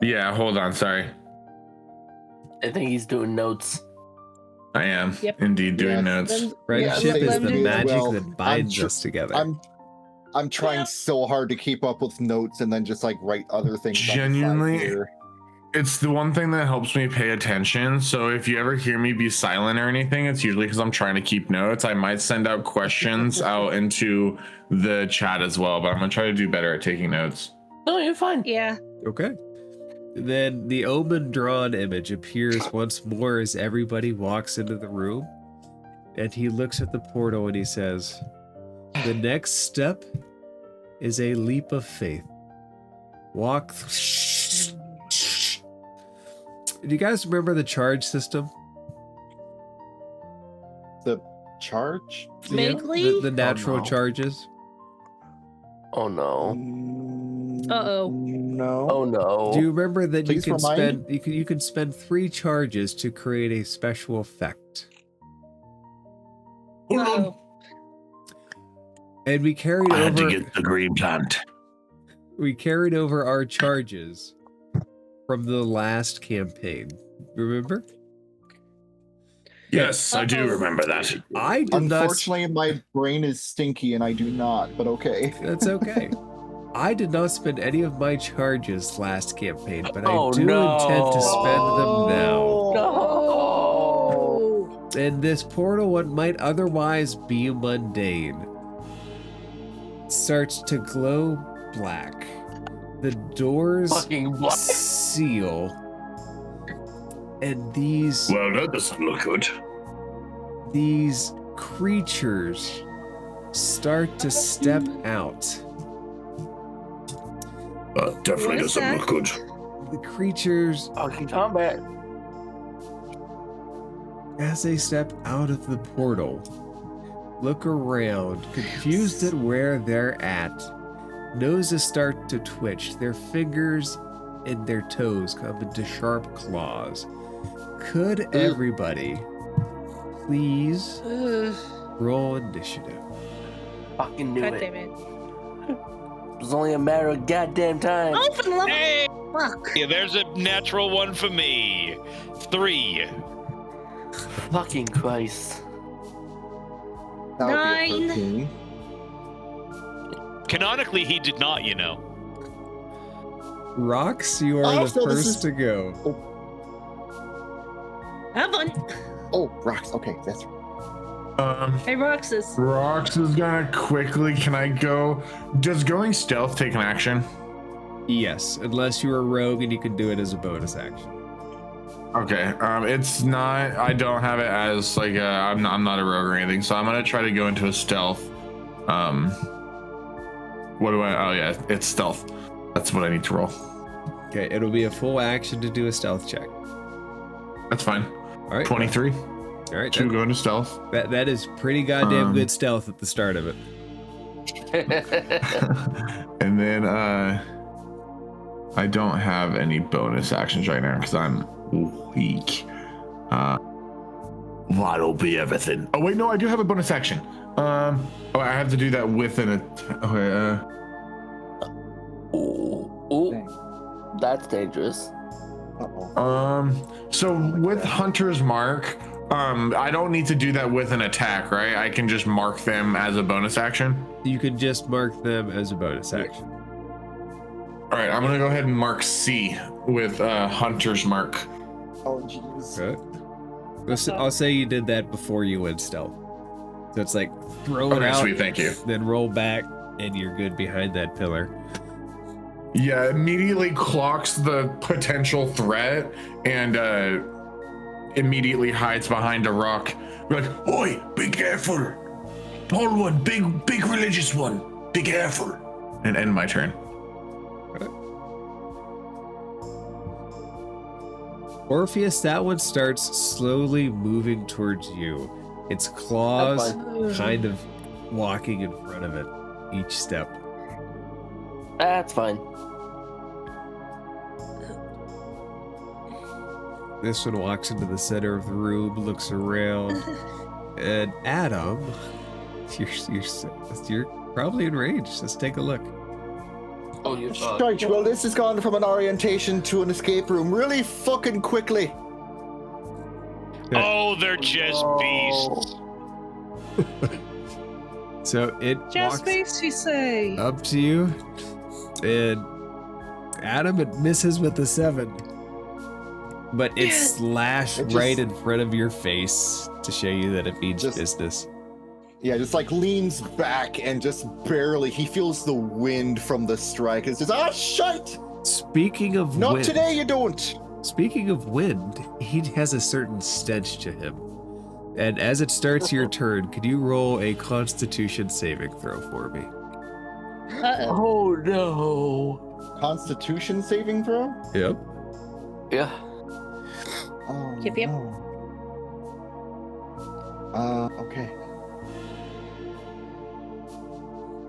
Yeah, hold on, sorry. I think he's doing notes. I am Yep. indeed doing notes. Friendship is the me as magic well. that binds us together. I'm trying so hard to keep up with notes and then just like write other things. on the side Genuinely, here. it's the one thing that helps me pay attention. So if you ever hear me be silent or anything, it's usually because I'm trying to keep notes. I might send out questions out into the chat as well, but I'm gonna try to do better at taking notes. No, you're fine. Yeah. Okay. Then the Omin Dran image appears once more as everybody walks into the room, and he looks at the portal and he says, the next step is a leap of faith. Walk Do you guys remember the charge system? The charge? Vaguely? The natural no. charges? Oh no. Uh-oh. No. Oh no. Do you remember that Please you can remind? spend you can spend 3 charges to create a special effect? Hold on. Uh-oh. And we carried I had to over get the green plant. our charges from the last campaign. Remember? Yes, I do remember that. I did not. Unfortunately, my brain is stinky and I do not, but okay. That's okay. I did not spend any of my charges last campaign, but Oh, I do no. intend to spend them now. No. And this portal, what might otherwise be mundane, starts to glow black. the doors Fucking black. seal, and these Well, that doesn't look good. creatures start to step out. Definitely What is doesn't that? look good. The creatures, Fucking combat. as they step out of the portal, look around, confused at where they're at. Noses start to twitch. Their fingers and their toes come into sharp claws. Could everybody please roll initiative? Fucking knew God it. damn it. It was only a matter of goddamn time. Oh, for the love Hey, of fuck. yeah, there's a natural one for me. 3. Fucking Christ. That would be a 9. 13. Canonically, he did not, you know. Rox, you are Oh, the so this first is- to go. Have fun. Oh, rocks. Okay, that's right. Hey, Roxas. Rox is gonna quickly. Can I go? Does going stealth take an action? Yes, unless you're a rogue and you can do it as a bonus action. Okay. It's not. I don't have it as like. I'm not a rogue or anything, so I'm gonna try to go into a stealth. What do I? Oh yeah, it's stealth. That's what I need to roll. Okay, it'll be a full action to do a stealth check. That's fine. All right. 23 All right. to go into stealth. That is pretty goddamn good stealth at the start of it. And then I don't have any bonus actions right now because I'm weak. That'll be everything. Oh wait, no, I do have a bonus action. I have to do that with an attack. Okay, Ooh, that's dangerous. Uh-oh. so with Hunter's Mark, I don't need to do that with an attack, right? I can just mark them as a bonus action. You can just mark them as a bonus action. All right, I'm gonna go ahead and mark C with Hunter's Mark. Oh, jeez. Okay. I'll say you did that before you went stealth. So it's like throw it Okay, out, sweet, thank you. then roll back, and you're good behind that pillar. Yeah, immediately clocks the potential threat and immediately hides behind a rock. We're like, oi, be careful. Tall one, big religious one. Be careful. And end my turn. Orpheus, that one starts slowly moving towards you. Its claws kind of walking in front of it each step. That's fine. This one walks into the center of the room, looks around, and Adam, you're probably in range. Let's take a look. Oh, you Right, well, this has gone from an orientation to an escape room really fucking quickly. Oh, they're just beasts. So it Just walks makes you say. up to you, and Adam, it misses with the 7. But it slashed It just- right in front of your face to show you that it means Just- business. Yeah, just like leans back and just barely, he feels the wind from the strike. It's just, ah, shite! Speaking of Not wind, today, you don't! Speaking of wind, he has a certain stench to him. And as it starts your turn, could you roll a Constitution saving throw for me? Uh-oh. Oh no. Constitution saving throw? Yep. Yeah. Oh, Yep, yep. no. Okay.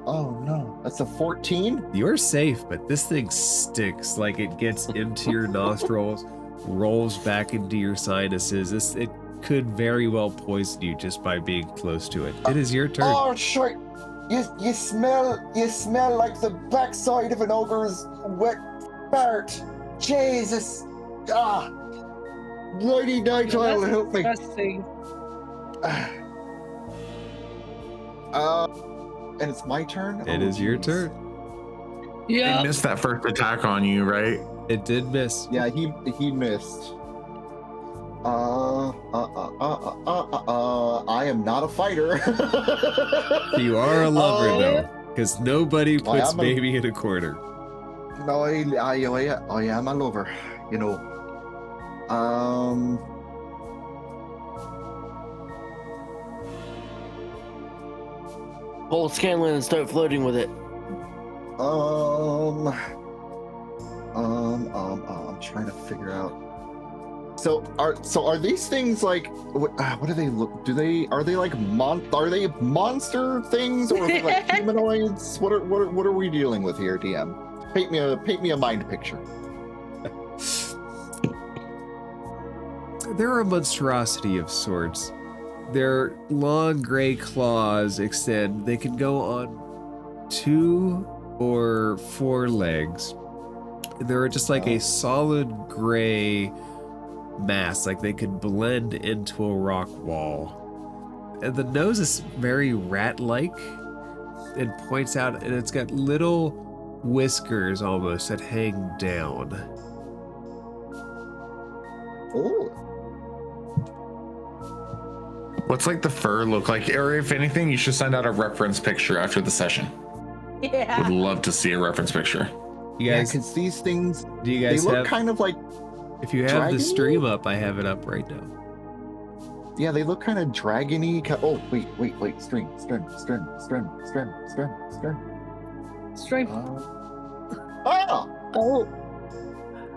Oh no, that's a 14? You're safe, but this thing stinks. Like it gets into your nostrils, rolls back into your sinuses. It could very well poison you just by being close to it. It is your turn. Oh, shite! You smell like the backside of an ogre's wet fart. Jesus! Ah! Righty night, That's help me. disgusting. And it's my turn? It is your turn. I Yeah. missed that first attack on you, right? It did miss. Yeah, he missed. I am not a fighter. You are a lover, Oh. though, because nobody Why, puts I'm a- baby in a corner. No, I am a lover, you know. Pull Scanlan and start flirting with it. I'm trying to figure out. So are these things like what do they look? Are they like are they monster things or are they like humanoids? What are we dealing with here, DM? Paint me a mind picture. They're a monstrosity of sorts. Their long gray claws extend. They can go on 2 or 4 legs. They're just like a solid gray mass, like they could blend into a rock wall. And the nose is very rat-like and points out, and it's got little whiskers almost that hang down. Oh. What's like the fur look like? Or if anything, you should send out a reference picture after the session. Yeah. Would love to see a reference picture. You guys, because these things, do you they guys look have? kind of like. If you have the dragony? stream up, I have it up right now. Yeah, they look kind of dragony. Oh, wait, stream. Straight. Oh,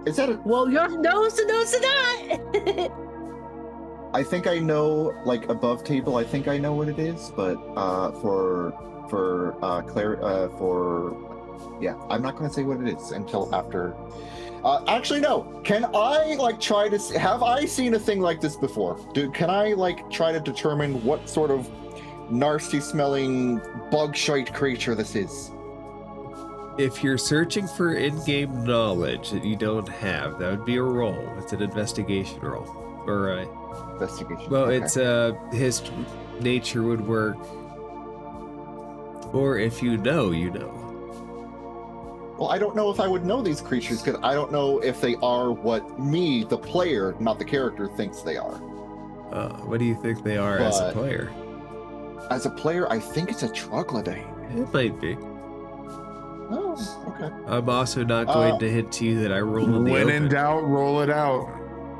is that a? Well, your nose to that. I think I know, like above table. I think I know what it is, but yeah, I'm not going to say what it is until after. Actually, no. Can I like try to? Have I seen a thing like this before? Can I like try to determine what sort of nasty-smelling bug-shite creature this is? If you're searching for in-game knowledge that you don't have, that would be a roll. It's an investigation roll, or a Investigation. well, Okay. it's history, nature would work, or if you know, you know. Well, I don't know if I would know these creatures because I don't know if they are what me, the player, not the character, thinks they are. What do you think they are as a But- player? As a player, I think it's a troglodyte. It might be. Oh, okay. I'm also not going to hint to you that I rolled in the When in open. doubt, roll it out.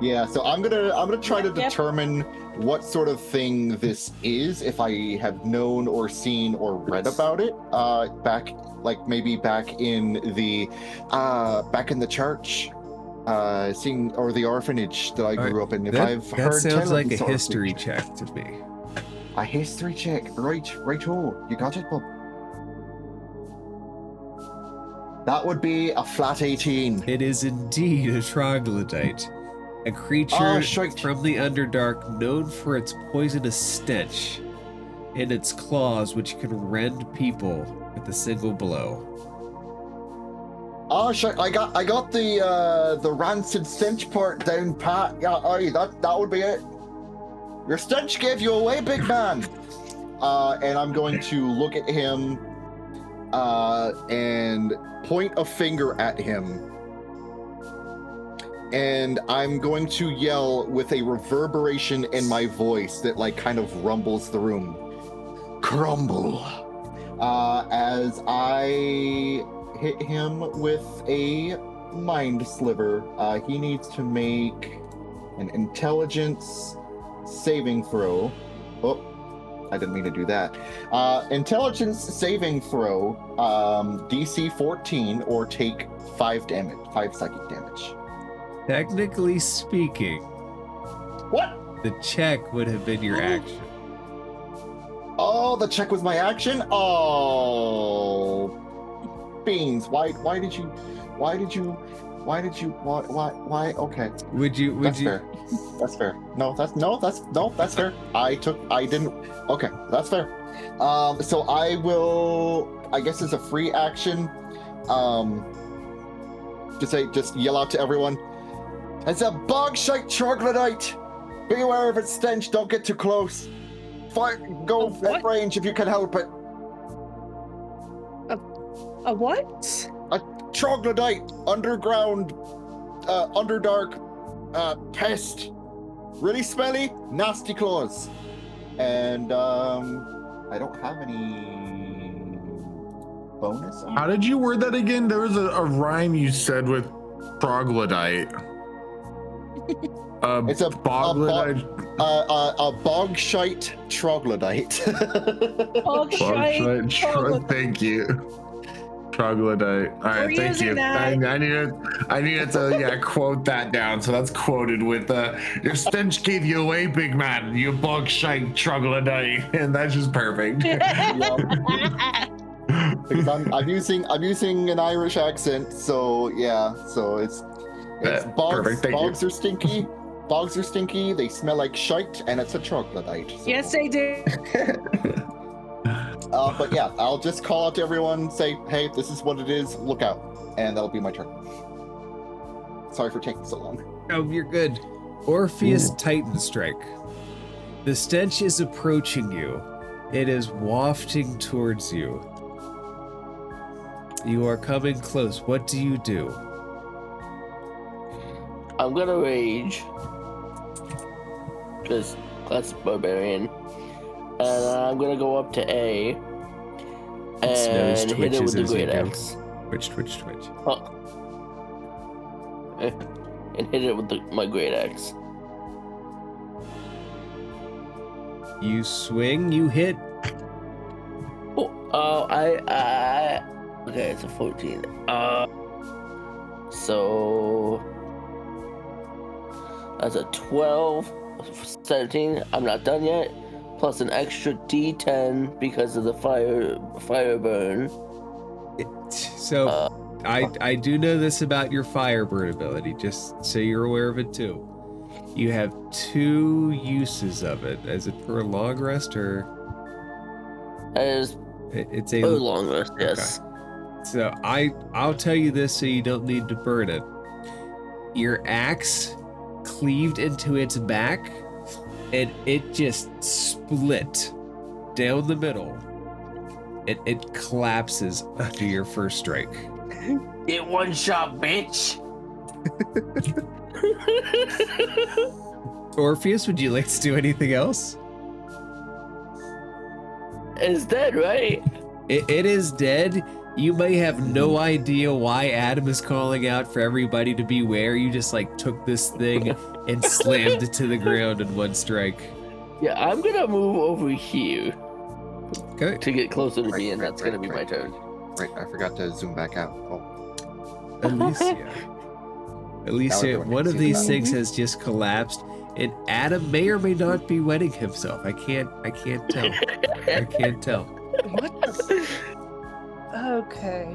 Yeah, so I'm gonna try to Yep. determine what sort of thing this is if I have known or seen or read about it back in the church, seeing or the orphanage that I grew up in. If I've that heard tell sounds of like a these sort of history creatures. check to me. A history check, right? Oh, you got it, bub. That would be a flat 18. It is indeed a troglodyte, a creature Oh, shite. from the Underdark known for its poisonous stench and its claws, which can rend people with a single blow. Oh shit! I got the rancid stench part down pat. Yeah, aye, that would be it. Your stench gave you away, big man. And I'm going to look at him, and point a finger at him, and I'm going to yell with a reverberation in my voice that like kind of rumbles the room. Crumble. As I hit him with a mind sliver. He needs to make an intelligence saving throw. Oh, I didn't mean to do that. Intelligence saving throw, DC 14, or take 5 psychic damage. Technically speaking, What? the check would have been your action. Oh, the check was my action? Oh, beans. Why did you, okay. That's fair. That's fair. That's fair. I didn't, okay, that's fair. So I will, I guess as a free action, just yell out to everyone, it's a bog-shite troglodyte. Be aware of its stench, don't get too close. Go at range if you can help it. A what? Troglodyte, underground, underdark, pest. Really smelly, nasty claws. And I don't have any bonus. How did you word that again? There was a rhyme you said with troglodyte. It's a boglodyte. a bogshite troglodyte. Thank you. Troglodyte. All right, We're thank using you. that. I needed to quote that down. So that's quoted with your stench gave you away, big man. You bogshite troglodyte, and that's just perfect. Because I'm using an Irish accent, so yeah, so it's bogs. Perfect, thank Bogs are stinky. Bogs are stinky. They smell like shite, and it's a troglodyte. So. Yes, they do. But yeah, I'll just call out to everyone, say, hey, this is what it is. Look out, and that'll be my turn. Sorry for taking so long. Oh, you're good. Orpheus Titan Strike. The stench is approaching you. It is wafting towards you. You are coming close. What do you do? I'm gonna rage. Because that's barbarian. And I'm gonna go up to A. Its nose And hit it twitches with the as you great go. axe. Twitch. Oh. And hit it with my great axe. You swing, you hit. Oh, okay, it's a 14. So that's a 12, 17. I'm not done yet. Plus an extra D10 because of the fire burn. So I do know this about your fire burn ability, just so you're aware of it too. You have 2 uses of it. Is it for a long rest or? It's a long rest, yes. Okay. So I'll tell you this so you don't need to burn it. Your axe cleaved into its back and it just split down the middle. It collapses after your first strike. Get one shot, bitch. Orpheus, would you like to do anything else? It's dead, right? It is dead. You may have no idea why Adam is calling out for everybody to beware. You just like took this thing and slammed it to the ground in one strike. Yeah, I'm gonna move over here Okay. to get closer to me, and that's gonna be my turn. Right, I forgot to zoom back out. Oh. Alicia, one of these things has just collapsed, and Adam may or may not be wetting himself. I can't tell. I can't tell. Okay.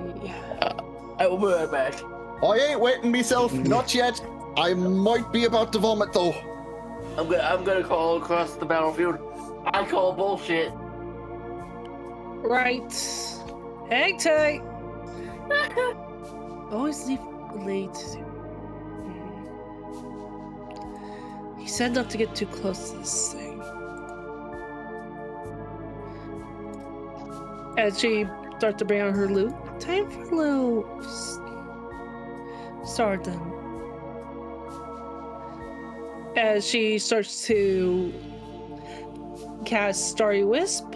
I will be right back. I ain't wetting myself, not yet. I might be about to vomit though. I'm gonna call across the battlefield. I call bullshit. Right. Hang tight. Always leave late. He said not to get too close to this thing. As she starts to bring out her loot. Time for a little stardom. As she starts to cast Starry Wisp.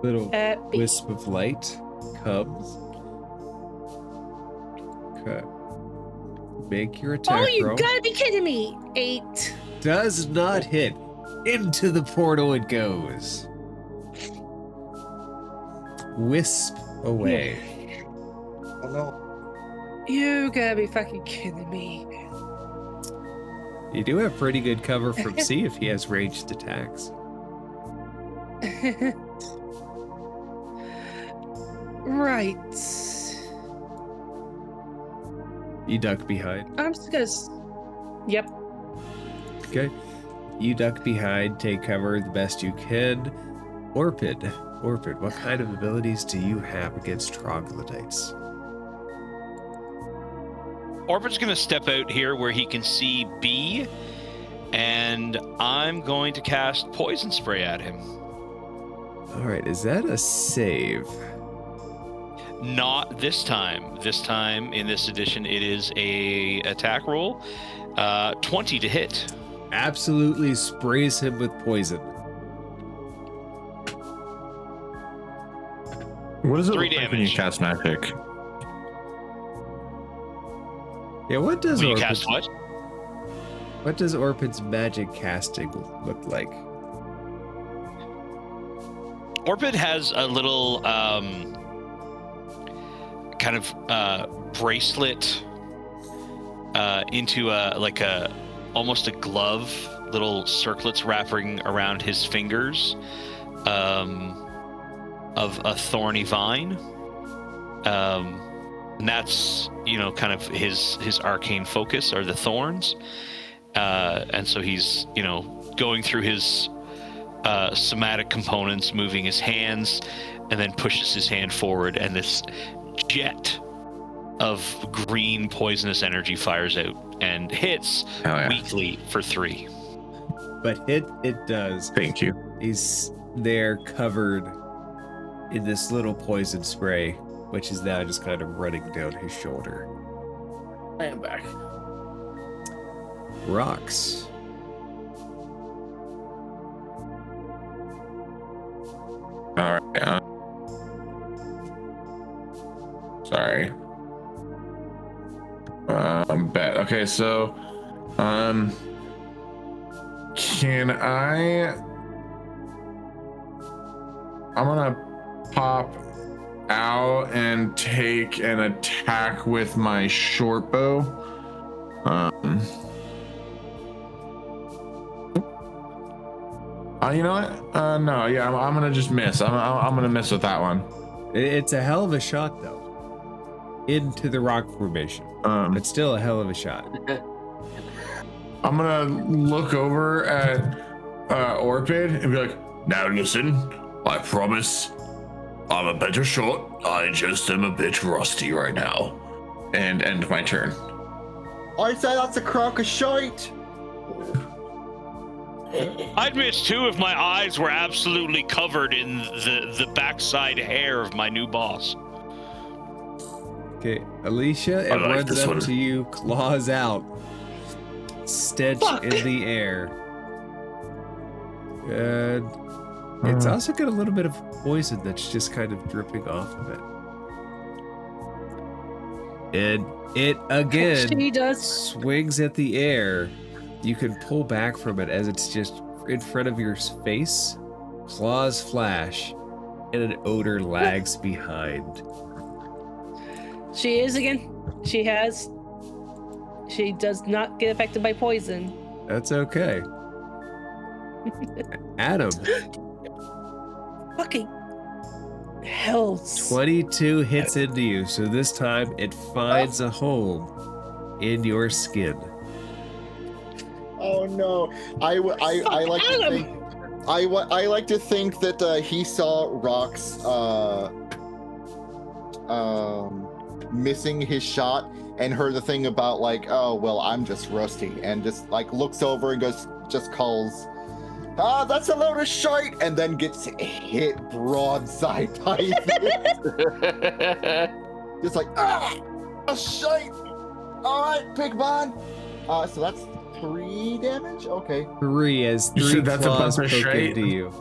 Little at B. wisp of light comes. Okay. Make your attack Oh, you roll. gotta be kidding me! 8. Does not hit. Into the portal it goes. Wisp away. Oh no. You gotta be fucking kidding me. You do have pretty good cover from C if he has ranged attacks. Right. You duck behind. I'm just gonna. Yep. Okay. You duck behind, take cover the best you can. Orpid, what kind of abilities do you have against troglodytes? Orpid's going to step out here where he can see B, and I'm going to cast Poison Spray at him. All right, is that a save? Not this time. This time, in this edition, it is a attack roll. 20 to hit. Absolutely sprays him with poison. What does it 3 look like when you damage. cast magic? Yeah, what does When you Orpid's, cast what? what does Orpid's magic casting look like? Orpid has a little kind of bracelet into a almost a glove, little circlets wrapping around his fingers of a thorny vine. And that's, kind of his arcane focus are the thorns. And so he's, going through his somatic components, moving his hands, and then pushes his hand forward, and this jet of green poisonous energy fires out and hits weakly for 3. But it does. Thank you. He's there covered in this little poison spray, which is now just kind of running down his shoulder. I am back. Rocks. All right. Sorry. Bet. Okay, so, can I'm gonna pop out and take an attack with my short bow. You know what? No, yeah, I'm gonna just miss. I'm gonna miss with that one. It's a hell of a shot, though. Into the rock formation. It's still a hell of a shot. I'm gonna look over at Orpid and be like, Now listen, I promise I'm a better shot. I just am a bit rusty right now. and end my turn. I say that's a crock of shite. I'd miss too if my eyes were absolutely covered in the backside hair of my new boss. Okay, Alicia, it I like runs this up one. to you, claws out, stench in the air. And it's also got a little bit of poison that's just kind of dripping off of it. And it again She does. swings at the air. You can pull back from it as it's just in front of your face. Claws flash, and an odor lags behind. She is again. She has. She does not get affected by poison. That's okay. Adam, Fucking hells. 22 hits into you, so this time it finds a home in your skin. Oh no! I like to Adam! think I like to think that he saw Rock's missing his shot and heard the thing about like, oh well, I'm just rusty, and just like looks over and just calls, that's a load of shite, and then gets hit broadside by it. Just like, a shite. All right, big man. So that's 3 damage. Okay. 3 as You 3 said that's a claws bunch poke of shite? into you.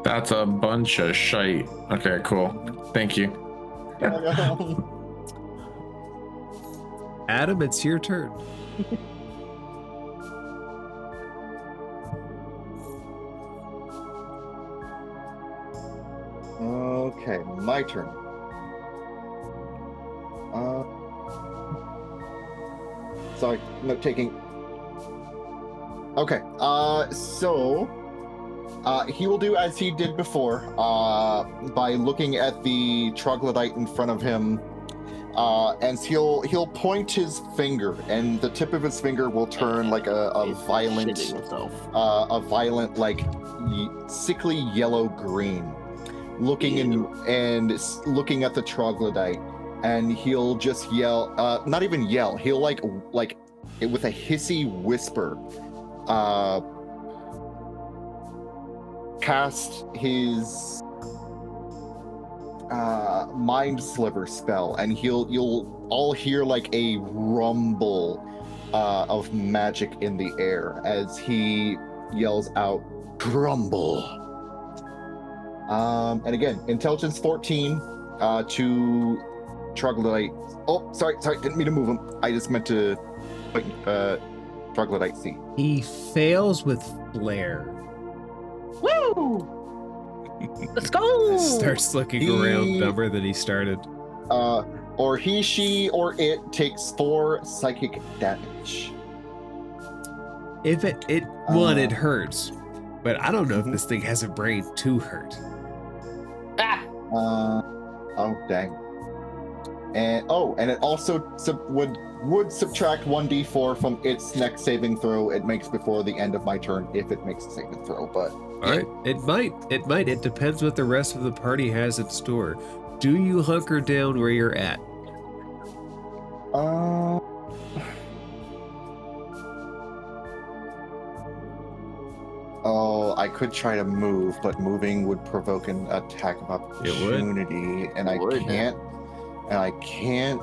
That's a bunch of shite. Okay, cool. Thank you. Adam, it's your turn. Okay, my turn. Sorry, note taking. Okay, so he will do as he did before, by looking at the troglodyte in front of him, and he'll point his finger, and the tip of his finger will turn like a violent, like sickly yellow green, looking and looking at the troglodyte, and he'll just yell, not even yell, he'll like with a hissy whisper, cast his mind sliver spell, and you'll all hear like a rumble of magic in the air as he yells out, "Grumble!" And again, intelligence 14, to troglodyte. Oh, sorry, didn't mean to move him. I just meant to put troglodyte C. He fails with flair. Woo! Let's go! Starts looking around dumber than he started. Or he, she, or it takes 4 psychic damage. If it hurts, but I don't know if this thing has a brain to hurt. Ah! Oh dang. And it also would subtract 1d4 from its next saving throw it makes before the end of my turn if it makes a saving throw. But All right, it might. It depends what the rest of the party has in store. Do you hunker down where you're at? Oh, I could try to move, but moving would provoke an attack of opportunity, and I can't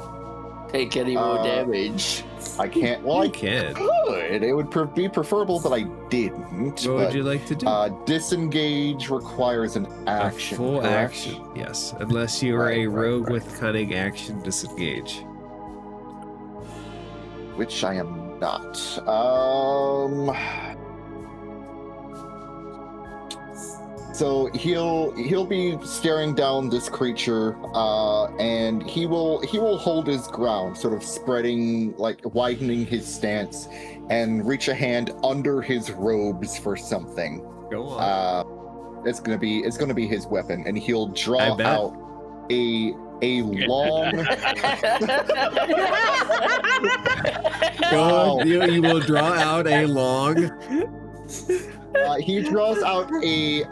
Take any more damage. I can't. Well, You can. could. It would be preferable that I didn't. What would you like to do? Disengage requires an action. A full correct? action, yes. Unless you are a rogue with cunning action disengage. Which I am not. So he'll be staring down this creature, and he will hold his ground, sort of spreading, like widening his stance, and reach a hand under his robes for something. Go on. It's gonna be his weapon, and he'll draw bet. out a long. Go on. You will draw out a long. He draws out a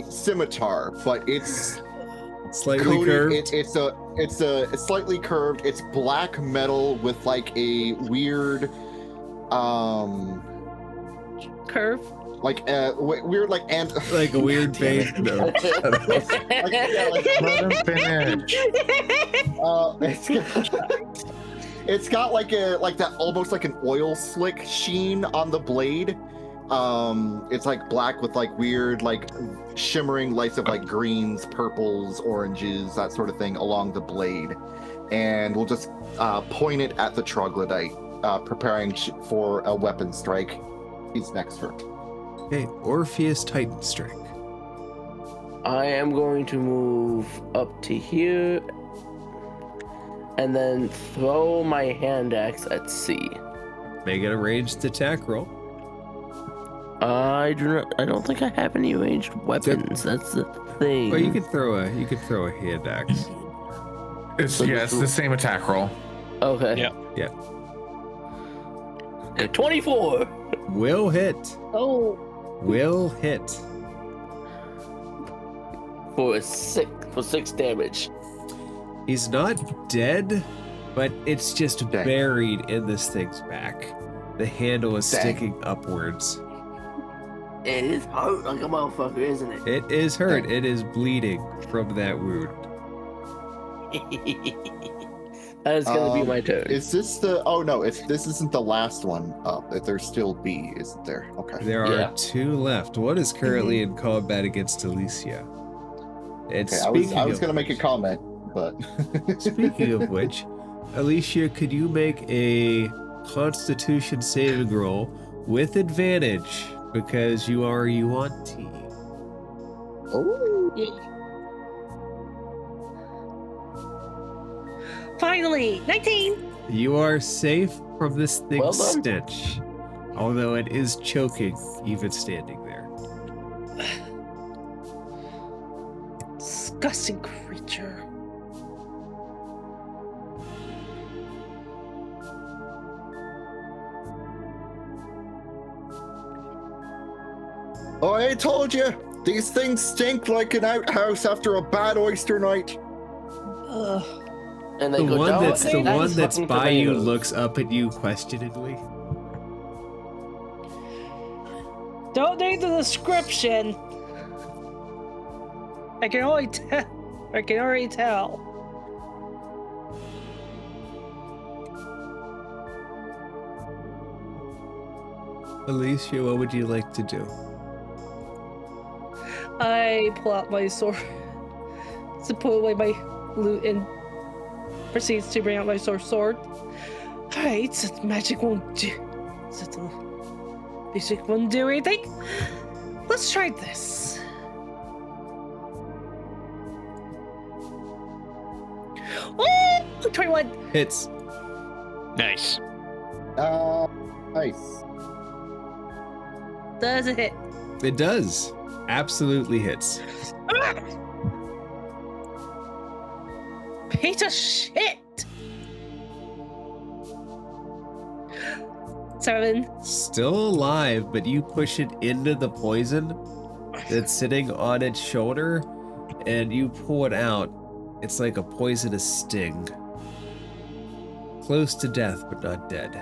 scimitar, but it's Slightly curved. It's slightly curved. It's black metal with like a weird Curve. like weird like and Like a weird vein. No. Let him finish. It's got like that almost like an oil slick sheen on the blade. It's like black with like weird like shimmering lights of like greens, purples, oranges, that sort of thing along the blade, and we'll just point it at the troglodyte, preparing for a weapon strike. He's next turn. Okay, Orpheus Titan Strike. I am going to move up to here and then throw my hand axe at C. Make it a ranged attack roll. I don't think I have any ranged weapons. That's the thing. Well, you could throw a hand axe. It's the same attack roll. Okay. Yeah. 24 Will hit. Oh. Will hit. for 6 damage. He's not dead, but it's just Dang. buried in this thing's back. The handle is Dang. sticking upwards. It is hurt like a motherfucker, isn't it? It is hurt. Dang. It is bleeding from that wound. That is gonna be my turn. Is this the? Oh no, this isn't the last one up. There's still B, isn't there? Okay. There are Yeah. 2 left. One is currently in combat against Alicia. And Okay, speaking I was of gonna make a which- comment, but Speaking of which, Alicia, could you make a Constitution saving roll with advantage because you are Yuan-Ti? oh, Finally, 19. You are safe from this thing's Well done. stench, although it is choking even standing there. Disgusting creature. oh, I told you, these things stink like an outhouse after a bad oyster night. Ugh. And they The go one down. that's fucking by you tomatoes. looks up at you questioningly. Don't need the description. I can already tell. Alicia, what would you like to do? I pull out my sword. to put away my loot and proceeds to bring out my sword. Alright, so the magic won't do. So the magic won't do anything. Let's try this. Oh, 21. Hits. Nice. Nice. Does it hit? It does. Absolutely hits. Piece of shit. 7. Still alive, but you push it into the poison that's sitting on its shoulder, and you pull it out. It's like a poisonous sting. Close to death, but not dead.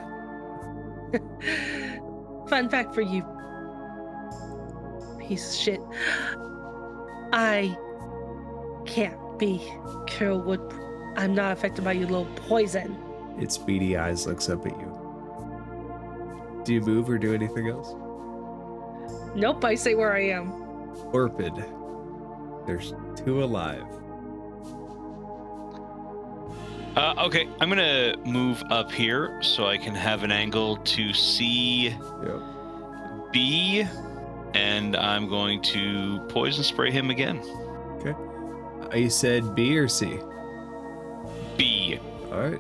Fun fact for you. Piece of shit. I can't be Carolwood. I'm not affected by your little poison. Its beady eyes looks up at you. Do you move or do anything else? Nope, I say where I am. Orpid. There's 2 alive. Okay, I'm gonna move up here so I can have an angle to see Yep. B, and I'm going to poison spray him again. Okay. You said B or C? B. All right.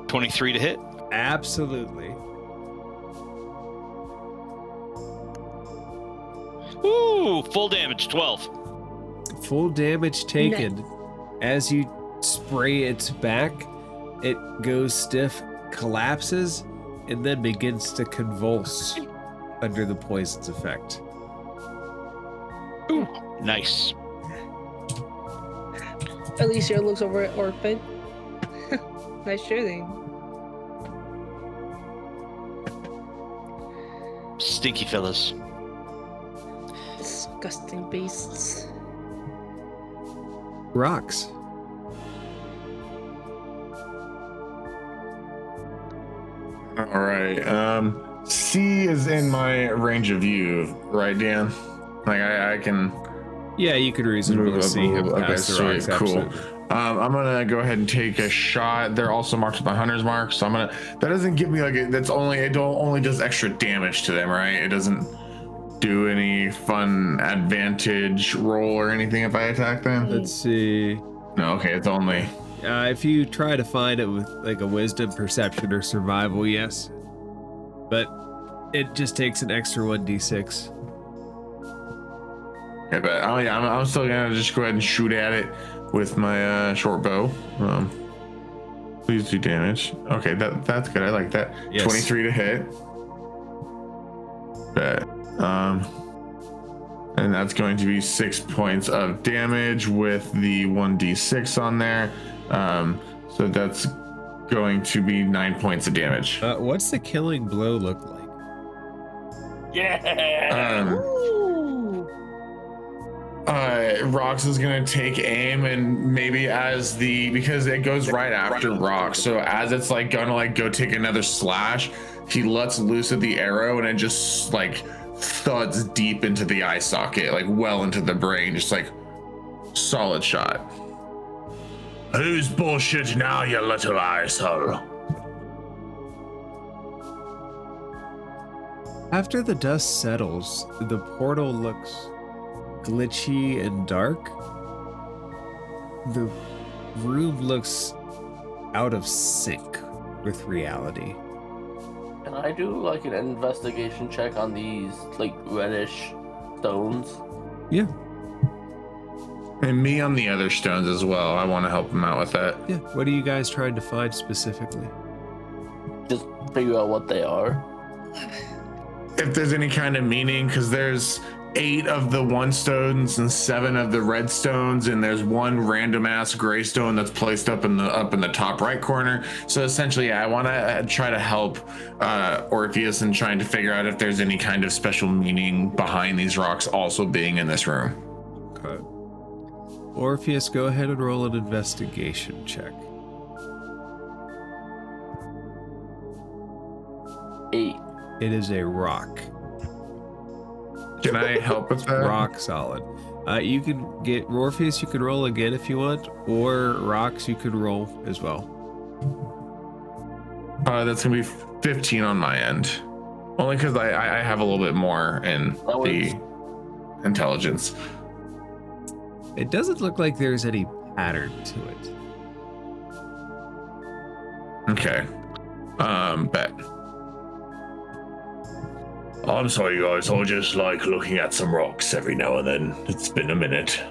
23 to hit. Absolutely. Ooh, full damage, 12. Full damage taken. As you spray its back, it goes stiff, collapses, and then begins to convulse under the poison's effect. Ooh, nice. Alicia looks over at Orpid. Nice shooting. Stinky fellas. Disgusting beasts. Rocks. All right. C is in my range of view, right, Dan? Like I can Yeah, you could reasonably move up see a him little. Okay, past the sweet, rocks. cool. Absolutely. I'm gonna go ahead and take a shot. They're also marked with my hunter's mark, so I'm gonna. That doesn't give me like it only does extra damage to them, right? It doesn't do any fun advantage roll or anything if I attack them. Let's see. No, okay, it's only. If you try to find it with like a wisdom, perception, or survival, yes. But it just takes an extra 1d6. Okay, but I'm still gonna just go ahead and shoot at it with my short bow. Please do damage. Okay, that's good. I like that. Yes. 23 to hit. Bet. And that's going to be 6 points of damage with the 1d6 on there. So that's going to be 9 points of damage. What's the killing blow look like? Yeah. Ooh. Rox is gonna take aim, and maybe because it goes right after Rox, so as it's like gonna like go take another slash, he lets loose of the arrow, and it just like thuds deep into the eye socket, like well into the brain, just like solid shot. Who's bullshit now, you little asshole? After the dust settles, the portal looks glitchy and dark. The room looks out of sync with reality. Can I do like an investigation check on these like reddish stones? Yeah, And me on the other stones as well. I want to help him out with that. yeah. What are you guys trying to find specifically? Just figure out what they are. If there's any kind of meaning, because there's 8 of the 1 stones and 7 of the red stones, and there's 1 random ass gray stone that's placed up in the top right corner. So essentially, yeah, I want to try to help Orpheus in trying to figure out if there's any kind of special meaning behind these rocks also being in this room. Okay. Orpheus, go ahead and roll an investigation check. 8. It is a rock. Can I help with that? Rock solid. You can get Morpheus, you can roll again if you want, or Rocks, you can roll as well. That's gonna be 15 on my end. Only because I have a little bit more in the intelligence. It doesn't look like there's any pattern to it. Okay. Bet. I'm sorry, guys. I just like looking at some rocks every now and then. It's been a minute.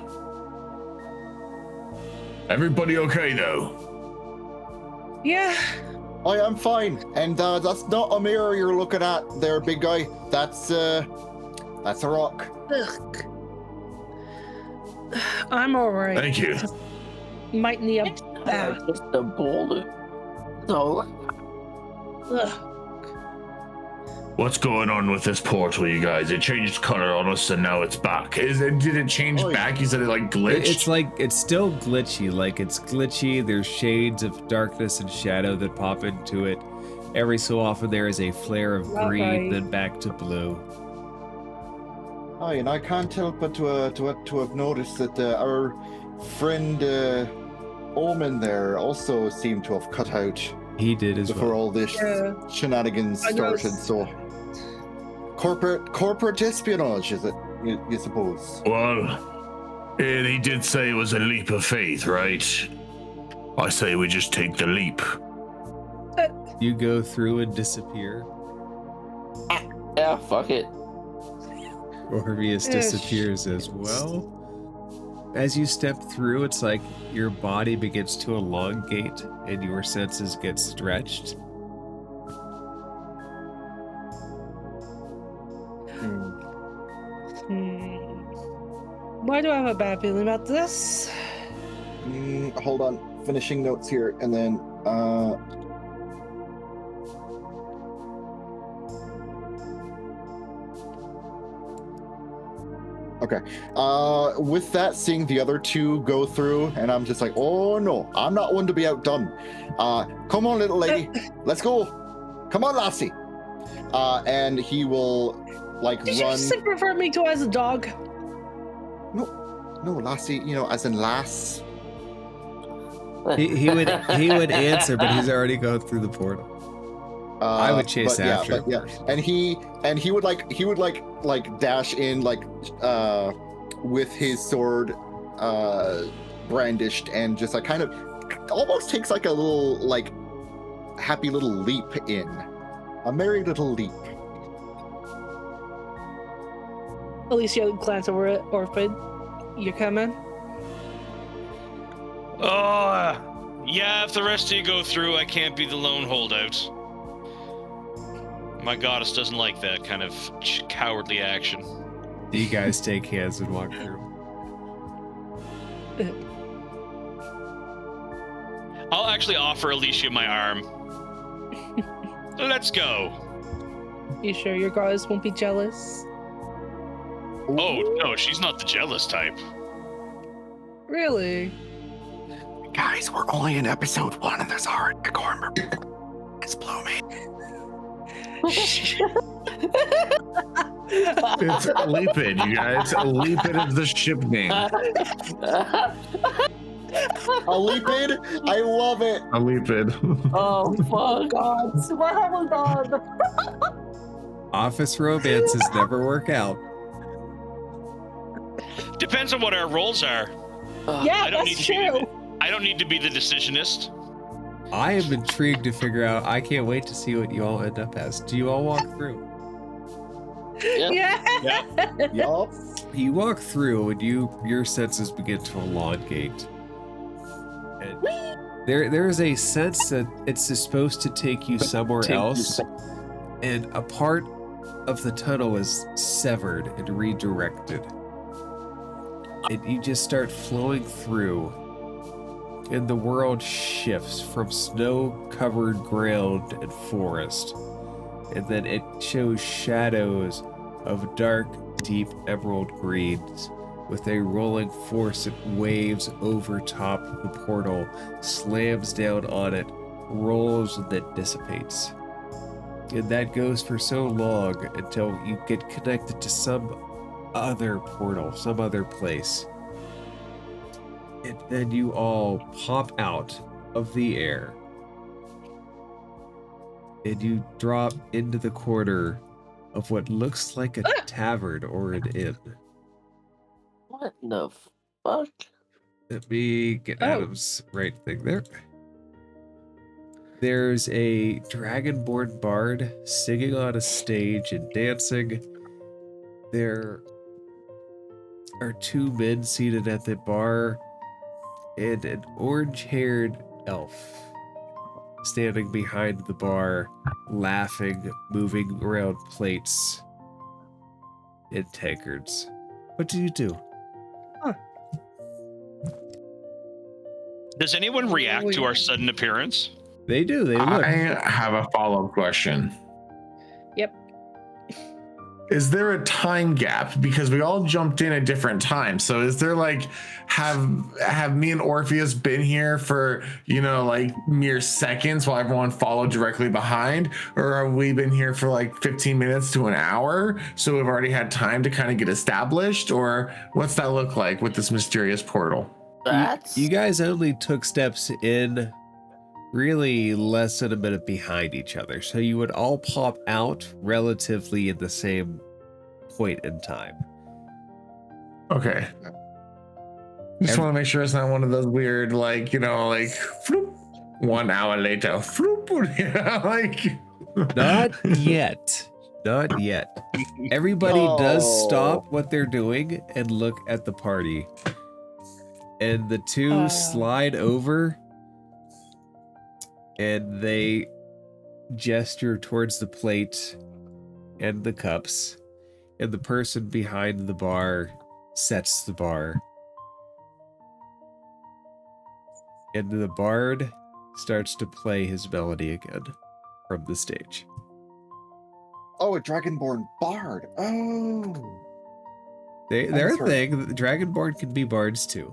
Everybody okay, though? Yeah. I am fine, and that's not a mirror you're looking at there, big guy. That's a rock. Ugh. I'm alright. Thank you. Might need a bath. Just a boulder. So, Ugh. What's going on with this portal, you guys? It changed color on us, and now it's back. Did it change back? You said it like glitched? It's still glitchy. Like, it's glitchy. There's shades of darkness and shadow that pop into it. Every so often there is a flare of green, Right. then back to blue. Oh, and I can't help but to have noticed that our friend Omin there also seemed to have cut out He did as before well. all this Yeah. shenanigans I started. noticed. So corporate espionage, is it? You suppose? Well, he did say it was a leap of faith, right? I say we just take the leap. You go through and disappear. yeah, fuck it. Morpheus Ish. disappears as well. As you step through, it's like your body begins to elongate and your senses get stretched. Why do I have a bad feeling about this? Hold on, finishing notes here, and then okay. With that, seeing the other two go through, and I'm just like, oh no, I'm not one to be outdone. Come on, little lady, let's go. Come on, lassie. And he will like Did run. you just refer me to as a dog? No, lassie, you know, as in lass. He would answer, but he's already gone through the portal. I would chase but after. Yeah, and he would like dash in with his sword brandished, and just like kind of almost takes like a little like happy little leap in, a merry little leap. Alicia glance over at Orphan. You coming? Oh, yeah, if the rest of you go through, I can't be the lone holdout. My goddess doesn't like that kind of cowardly action. You guys take hands and walk through. I'll actually offer Alicia my arm. Let's go. You sure your guys won't be jealous? Oh, no, she's not the jealous type. Really? Guys, we're only in episode 1, and there's already a corner. It's blooming. It's Leapid, you guys. Leapid is the ship name. A leapid? I love it. A Leapid. Oh, fuck. God, where have we gone? Office romances never work out. Depends on what our roles are. Yeah, I don't that's need to be- true. I don't need to be the decisionist. I am intrigued to figure out. I can't wait to see what you all end up as. Do you all walk through? Yeah. Yup. You walk through, and your senses begin to elongate. And there is a sense that it's supposed to take you somewhere else, and a part of the tunnel is severed and redirected. And you just start flowing through, and the world shifts from snow-covered ground and forest, and then it shows shadows of dark, deep emerald greens with a rolling force that waves over top the portal, slams down on it, rolls, and then dissipates. And that goes for so long until you get connected to some other portal, some other place. And then you all pop out of the air. And you drop into the corner of what looks like a tavern or an inn. What the fuck? Let me get Oh. Adam's right thing there. There's a dragonborn bard singing on a stage and dancing. There are two men seated at the bar and an orange-haired elf standing behind the bar, laughing, moving around plates and tankards. What do you do? Does anyone react to our sudden appearance? They do. They look. I have a follow-up question. Yep. Is there a time gap? Because we all jumped in at different times. So is there like, have me and Orpheus been here for, like mere seconds while everyone followed directly behind? Or have we been here for like 15 minutes to an hour? So we've already had time to kind of get established? Or what's that look like with this mysterious portal? You guys only took steps in really less than a minute behind each other. So you would all pop out relatively in the same point in time. Okay. Just want to make sure it's not one of those weird, like, floop, 1 hour later, floop, Not yet. Not yet. Everybody does stop what they're doing and look at the party. And the two slide over and they gesture towards the plate and the cups. And the person behind the bar sets the bar. And the bard starts to play his melody again from the stage. Oh, a dragonborn bard. Oh. They're a thing. The dragonborn can be bards too.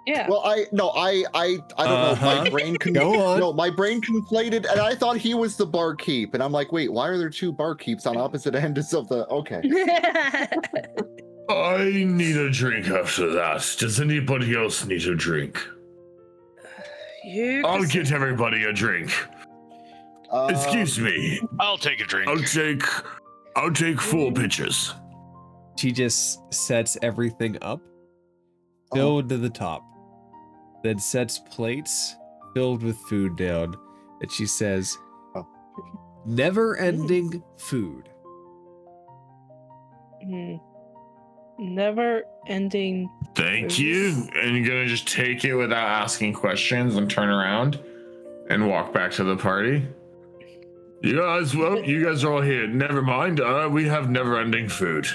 Yeah. Well, I don't know. My brain Go on. No, my brain conflated, and I thought he was the barkeep, and I'm like, wait, why are there two barkeeps on opposite ends of the? Okay. I need a drink after that. Does anybody else need a drink? I'll get everybody a drink. Excuse me. I'll take a drink. I'll take 4 pitchers. She just sets everything up, filled to the top, then sets plates filled with food down, and she says, never-ending food. Never-ending. Thank you. And you're gonna just take it without asking questions and turn around and walk back to the party? You guys are all here. Never mind. We have never-ending food.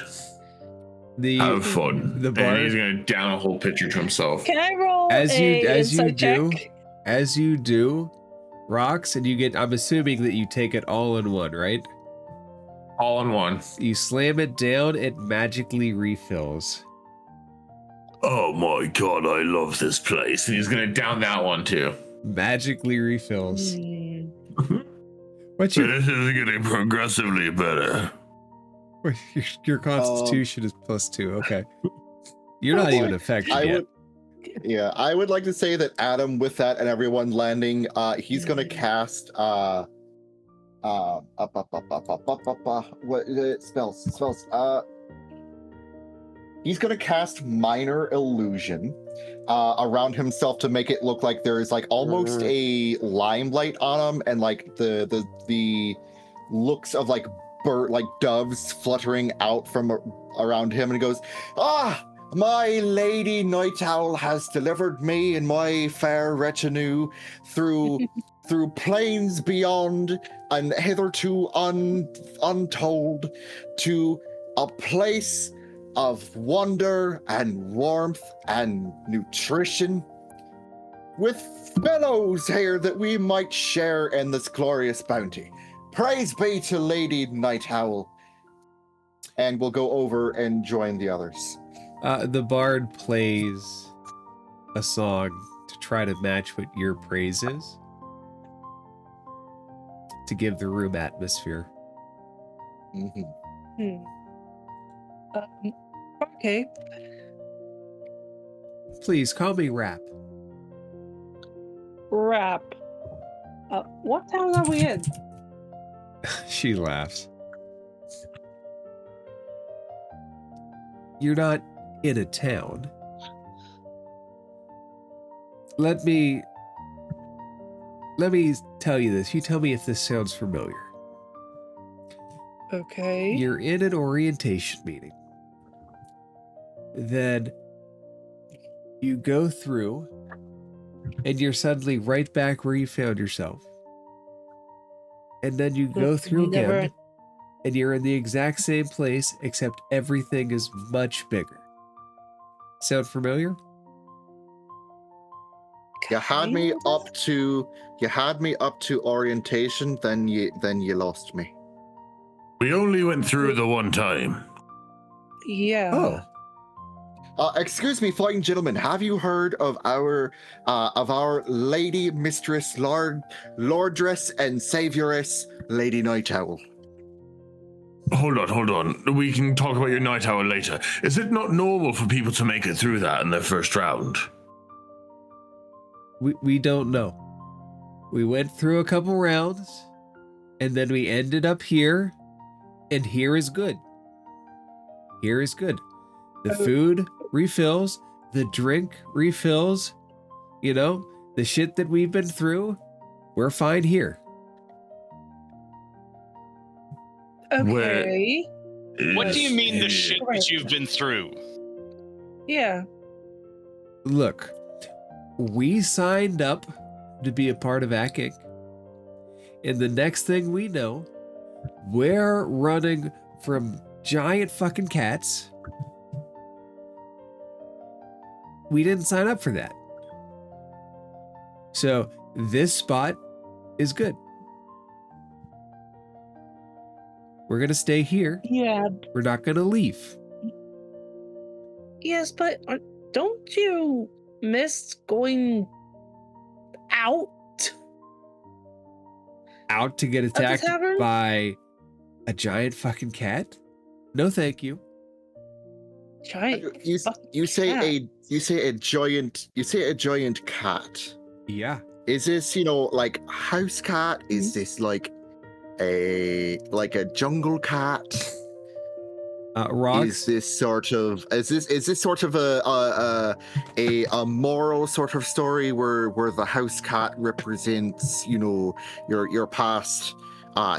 Have fun. The bar, And he's gonna down a whole pitcher to himself. Can I roll as you do, rocks, and you get. I'm assuming that you take it all in one, right? All in one. You slam it down, it magically refills. Oh my god, I love this place. And he's gonna down that one too. Magically refills. What's This is getting progressively better. your constitution is +2. Okay. You're not even affected yet. I would like to say that Adam, with that and everyone landing, he's gonna cast what spells. He's gonna cast minor illusion around himself to make it look like there is like almost a limelight on him, and like the looks of like doves fluttering out from around him, and he goes, my lady Night Owl has delivered me and my fair retinue through plains beyond and hitherto untold to a place of wonder and warmth and nutrition, with fellows here that we might share in this glorious bounty. Praise be to Lady Night Owl. And we'll go over and join the others. The bard plays a song to try to match what your praise is, to give the room atmosphere. Okay. Please call me Rap. Rap. What town are we in? She laughs. You're not in a town. Let me tell you this. You tell me if this sounds familiar. Okay. You're in an orientation meeting. Then you go through and you're suddenly right back where you found yourself. And then you go through again and you're in the exact same place except everything is much bigger. Sound familiar? You had me up to orientation, then you lost me. We only went through the one time. Yeah. Oh, Excuse me, fine gentlemen. Have you heard of our lady mistress, lordress, and savioress, Lady Night Owl? Hold on. We can talk about your night owl later. Is it not normal for people to make it through that in their first round? we don't know. We went through a couple rounds and then we ended up here, and here is good. Here is good. The food refills, the drink refills, you know, the shit that we've been through, we're fine here. Okay. What do you mean the shit Right. that you've been through? Yeah. Look, we signed up to be a part of ACIC, and the next thing we know, we're running from giant fucking cats. We didn't sign up for that. So this spot is good. We're going to stay here. Yeah. We're not going to leave. Yes, but don't you miss going out? Out to get the attacked tavern? by a giant fucking cat? No, thank you. Giant. You fucking say cat. a giant cat. Yeah. Is this, like house cat? Is this like a jungle cat? Rocks. Is this sort of a moral sort of story where the house cat represents, your past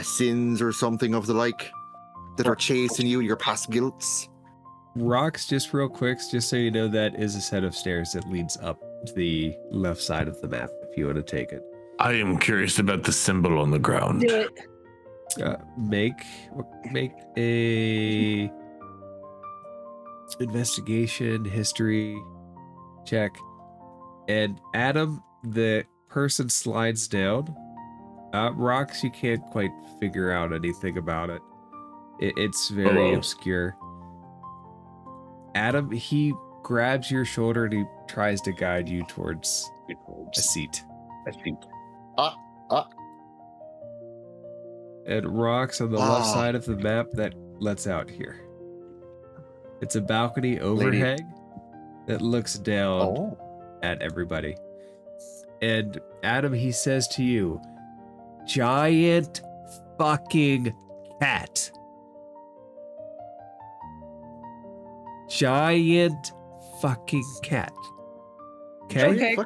sins or something of the like that are chasing you, your past guilts? Rocks, just real quick, just so you know, that is a set of stairs that leads up to the left side of the map if you want to take it. I am curious about the symbol on the ground. Do it. Make a investigation history check, and Adam, the person slides down. Rocks, you can't quite figure out anything about it. It's very obscure. Adam, he grabs your shoulder and he tries to guide you towards a seat. And Rocks on the left side of the map that lets out here. It's a balcony overhang that looks down at everybody. And Adam, he says to you, giant fucking cat. Giant fucking cat. Okay?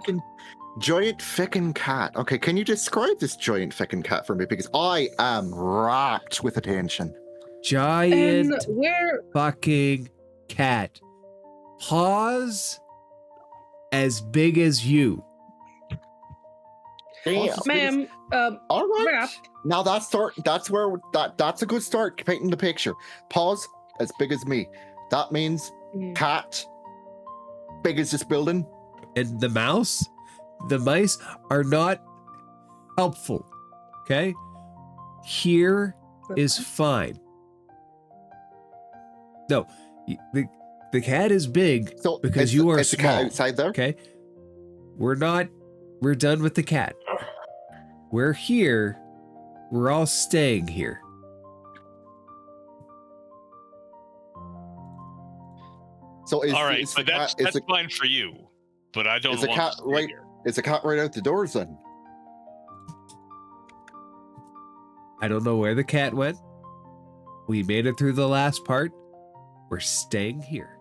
Giant fucking cat. Okay, can you describe this giant fucking cat for me? Because I am rapt with attention. Giant And where? fucking cat. Paws as big as you. Ma'am, All right. Rap. Now that's a good start painting the picture. Paws as big as me. That means cat big as this building. And the mice are not helpful. Okay? Here is fine. No, the cat is big because you are small. The cat outside there. Okay? We're done with the cat. We're here. We're all staying here. So is All right, is but the cat, that's fine for you. But I don't is the want cat to stay right? here. Is the cat right out the doors then? I don't know where the cat went. We made it through the last part. We're staying here.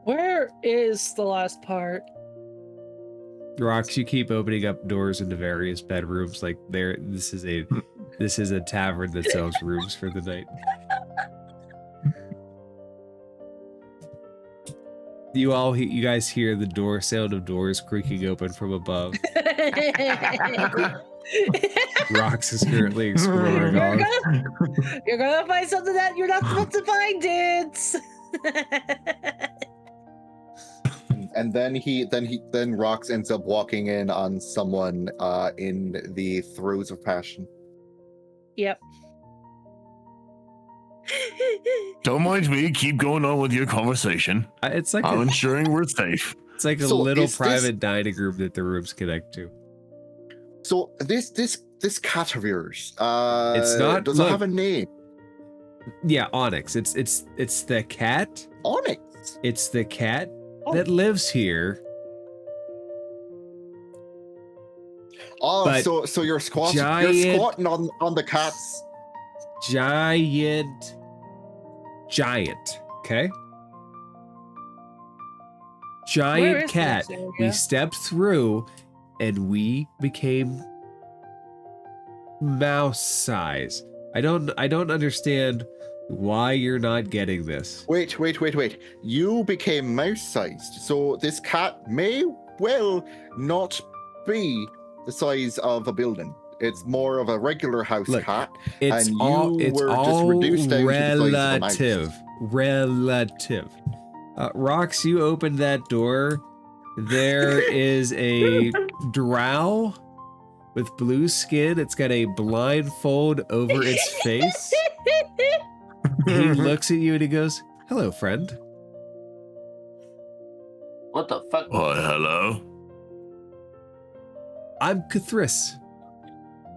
Where is the last part? Rox, you keep opening up doors into various bedrooms. Like this is a tavern that sells rooms for the night. You guys hear the sound of doors creaking open from above. Rox is currently exploring off. You're gonna find something that you're not supposed to find, dudes. And then Rox ends up walking in on someone in the throes of passion. Yep. Don't mind me. Keep going on with your conversation. It's like I'm ensuring we're safe. it's like a So little is private dining room that the rooms connect to. So this cat of yours, It's not- does look. it have a name? Yeah, Onyx. It's the cat. Onyx. It's the cat Oh. that lives here. Oh, But so you're squatting. giant- You're squatting on the cat's. Giant. Okay. Where Giant is cat. this area? We stepped through, and we became mouse size. I don't understand why you're not getting this. Wait. You became mouse-sized, so this cat may well not be the size of a building. It's more of a regular house Look, cat. It's And all you it's were just all reduced down to the size of a mouse. relative. Rox, you opened that door. There is a drow with blue skin. It's got a blindfold over its face. He looks at you and he goes, "Hello, friend." What the fuck? Why, hello. I'm Cthris.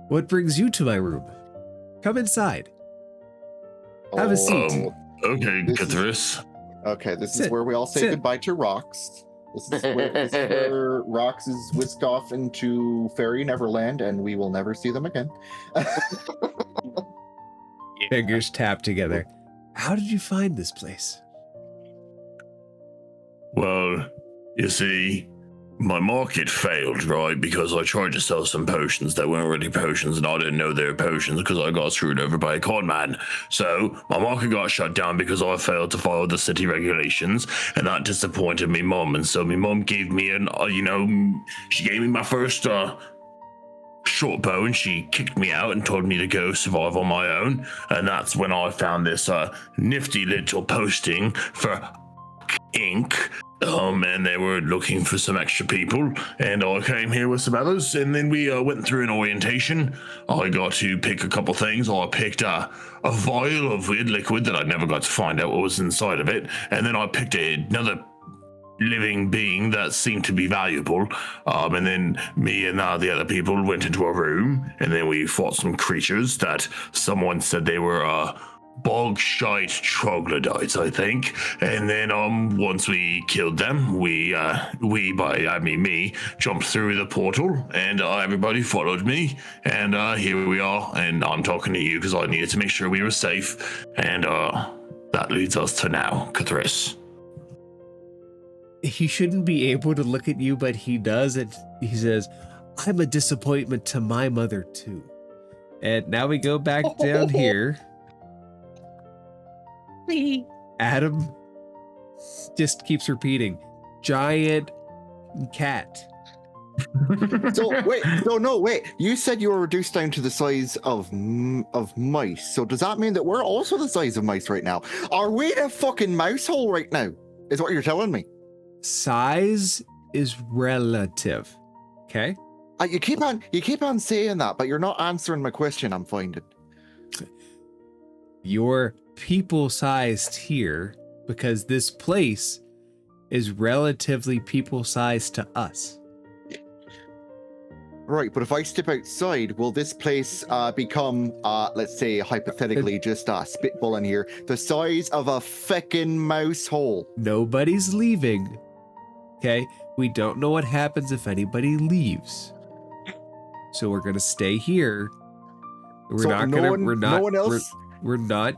What brings you to my room? Come inside. Have a seat. Okay, This is- Cthris. Okay, this is Sit. where we all say Sit. goodbye to Rox. This is where Rox is whisked off into Fairy Neverland, and we will never see them again. Fingers tap together. How did you find this place? Well, you see, my market failed, right? Because I tried to sell some potions that weren't really potions, and I didn't know they were potions because I got screwed over by a con man. So my market got shut down because I failed to follow the city regulations, and that disappointed me mum. And so my mum gave me she gave me my first short bow, and she kicked me out and told me to go survive on my own. And that's when I found this nifty little posting for Inc. And they were looking for some extra people, and I came here with some others, and then we went through an orientation. I got to pick a couple things. I picked a vial of weird liquid that I never got to find out what was inside of it, and then I picked another living being that seemed to be valuable. And then me and the other people went into a room, and then we fought some creatures that someone said they were bog shite troglodytes, I think. And then once we killed them, me jumped through the portal, and everybody followed me, and here we are. And I'm talking to you because I needed to make sure we were safe, and that leads us to now, Cthris. He shouldn't be able to look at you, but he does. And he says, "I'm a disappointment to my mother too." And now we go back down here. Adam just keeps repeating, "Giant cat." Wait. You said you were reduced down to the size of mice. So does that mean that we're also the size of mice right now? Are we in a fucking mouse hole right now? Is what you're telling me? Size is relative. Okay? You keep on saying that, but you're not answering my question. I'm finding. You're people-sized here because this place is relatively people-sized to us. Right, but if I step outside, will this place become, let's say, hypothetically, just spitballing here, the size of a feckin' mouse hole? Nobody's leaving. Okay? We don't know what happens if anybody leaves. So we're gonna stay here. We're So not no gonna. one- we're no not. one else- We're not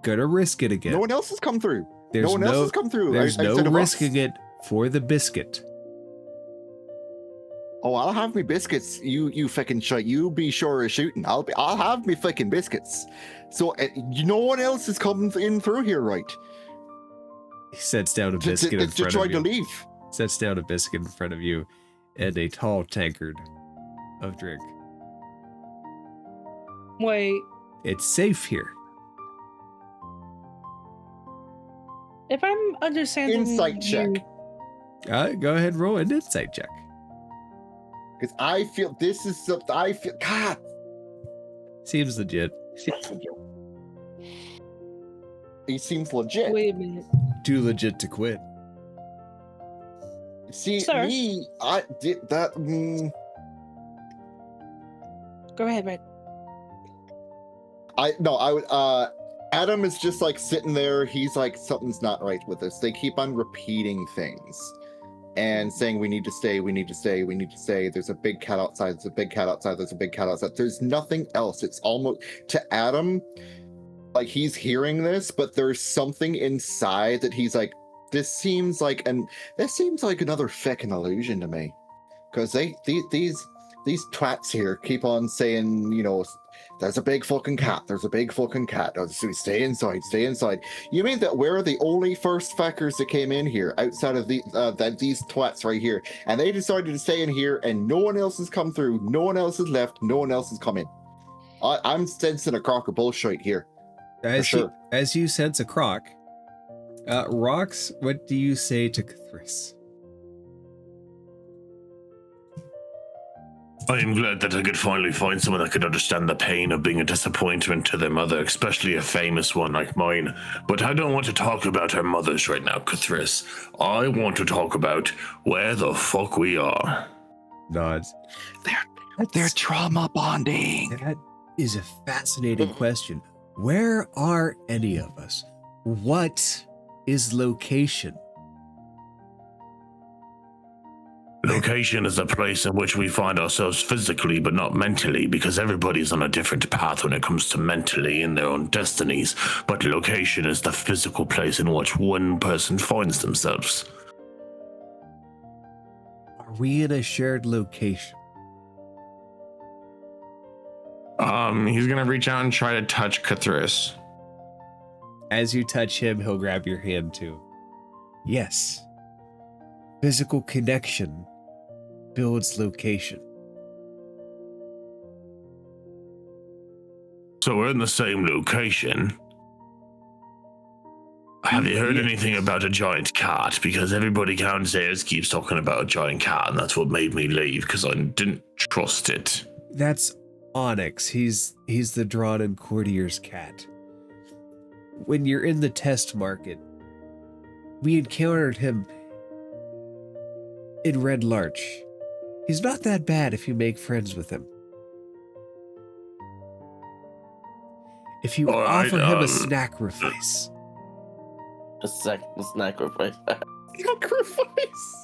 gonna risk it again. No one else has come through. There's no one else has come through. There's no outside of us. risking it for the biscuit. Oh, I'll have me biscuits. You feckin' shite. You be sure of shooting. I'll have me feckin' biscuits. So no one else is coming in through here, right? He sets down a biscuit in To front try of to you. leave. Sets down a biscuit in front of you, and a tall tankard of drink. Wait, It's safe here. if I'm understanding Insight check. Go ahead and roll an insight check. Because I feel this is something. I feel. God. Seems legit. He seems legit. Wait a minute. Too legit to quit. See, Sir? me, I did that. Go ahead, Red. I would. Adam is just like sitting there. He's like, something's not right with us. They keep on repeating things and saying, we need to stay, we need to stay, we need to stay. There's a big cat outside. There's a big cat outside. There's a big cat outside. There's nothing else. It's almost to Adam, like he's hearing this, but there's something inside that he's like, this seems like another feckin' illusion to me. Because these twats here keep on saying, you know, there's a big fucking cat. There's a big fucking cat. Oh, so stay inside. Stay inside. You mean that we're the only first fuckers that came in here outside of these twats right here, and they decided to stay in here, and no one else has come through. No one else has left. No one else has come in. I'm sensing a crock of bullshit here. As you sense a crock, Rox, what do you say to Cthulhu? I am glad that I could finally find someone that could understand the pain of being a disappointment to their mother, especially a famous one like mine. But I don't want to talk about our mothers right now, Cthulhu. I want to talk about where the fuck we are. Nods. They're trauma bonding. That is a fascinating question. Where are any of us? What is location? Location is a place in which we find ourselves physically, but not mentally, because everybody's on a different path when it comes to mentally in their own destinies. But location is the physical place in which one person finds themselves. Are we in a shared location? He's gonna reach out and try to touch Cthulhu. As you touch him, he'll grab your hand too. Yes. Physical connection builds location. So we're in the same location. Have you heard anything about a giant cat? Because everybody downstairs keeps talking about a giant cat, and that's what made me leave, because I didn't trust it. That's Onyx. He's the drawn and courtier's cat. When you're in the test market, we encountered him in Red Larch. He's not that bad if you make friends with him. If you offer him a sacrifice. A sacrifice.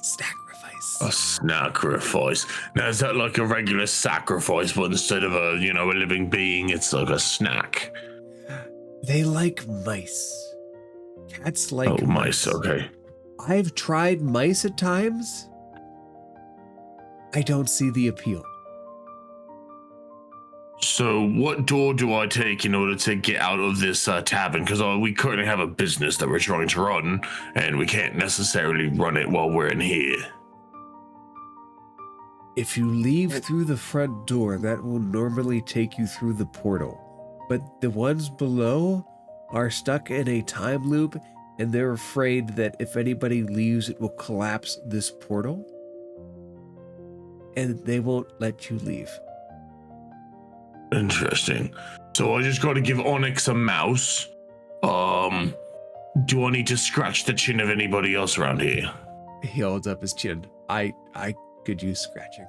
Sacrifice. A sacrifice. Now, is that like a regular sacrifice, but instead of a living being, it's like a snack? They like mice. Cats like mice, okay. I've tried mice at times. I don't see the appeal. So what door do I take in order to get out of this tavern? Because we currently have a business that we're trying to run, and we can't necessarily run it while we're in here. If you leave through the front door, that will normally take you through the portal. But the ones below are stuck in a time loop, and they're afraid that if anybody leaves, it will collapse this portal. And they won't let you leave. Interesting. So I just got to give Onyx a mouse. Do I need to scratch the chin of anybody else around here? He holds up his chin. I could use scratching.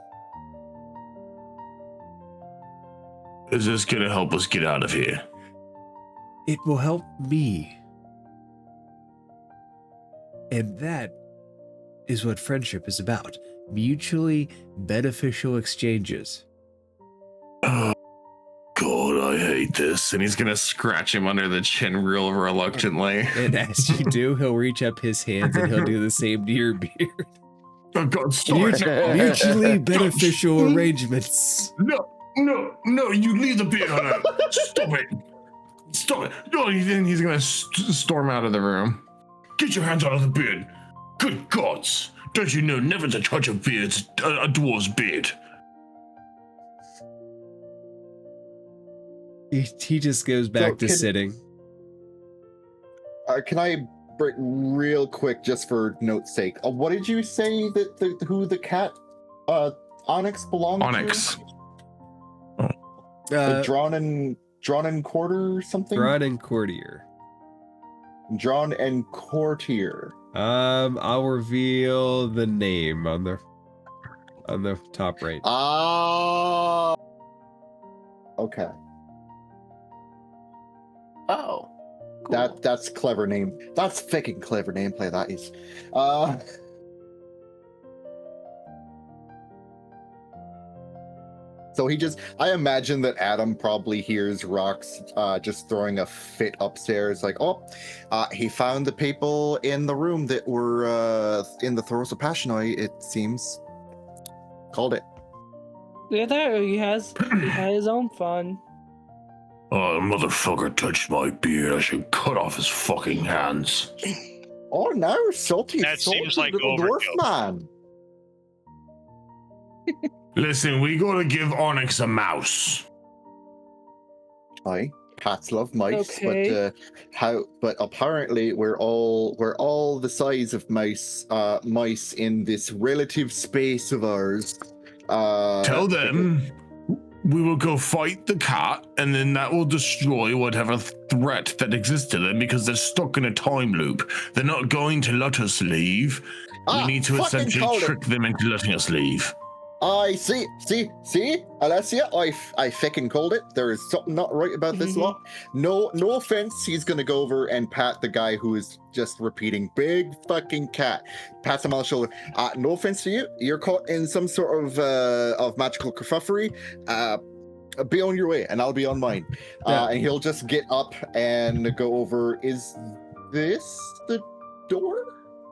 Is this gonna help us get out of here? It will help me. And that is what friendship is about. Mutually beneficial exchanges. Oh, God, I hate this. And he's gonna scratch him under the chin real reluctantly. And as you do, he'll reach up his hands and he'll do the same to your beard. Oh, God, stop it. Mutually beneficial arrangements. No, you leave the beard on it. Stop it. Stop it. No, He's gonna storm out of the room. get your hands out of the beard. Good gods. Don't you know never to touch a beard, a dwarf's beard? He just goes back to sitting. Can I break real quick, just for note's sake? What did you say that who the cat Onyx belonged Onyx. to? Drawn and Quarter or something? Drawn and Courtier. Drawn and Courtier. I'll reveal the name on the top right. Okay. Oh. Cool. That's clever name. That's fucking clever nameplay, that is. So I imagine that Adam probably hears Rox just throwing a fit upstairs, like, he found the people in the room that were in the throes of Passionoi, it seems. Called it. Yeah, there he has his own fun. Oh, motherfucker touched my beard. I should cut off his fucking hands. Oh, now salty, That seems like little dwarf overkill. man. Listen, we gotta give Onyx a mouse. Aye, cats love mice, Okay. but apparently we're all the size of mice in this relative space of ours. Tell them we will go fight the cat, and then that will destroy whatever threat that exists to them because they're stuck in a time loop. They're not going to let us leave. We need to fucking essentially called it. trick them into letting us leave. I see, Alessia, I fucking called it. There is something not right about this lot. No offense, he's gonna go over and pat the guy who is just repeating "big fucking cat." Pats him on the shoulder. No offense to you. You're caught in some sort of magical kerfufflery. Be on your way, and I'll be on mine. And he'll just get up and go over. Is this the door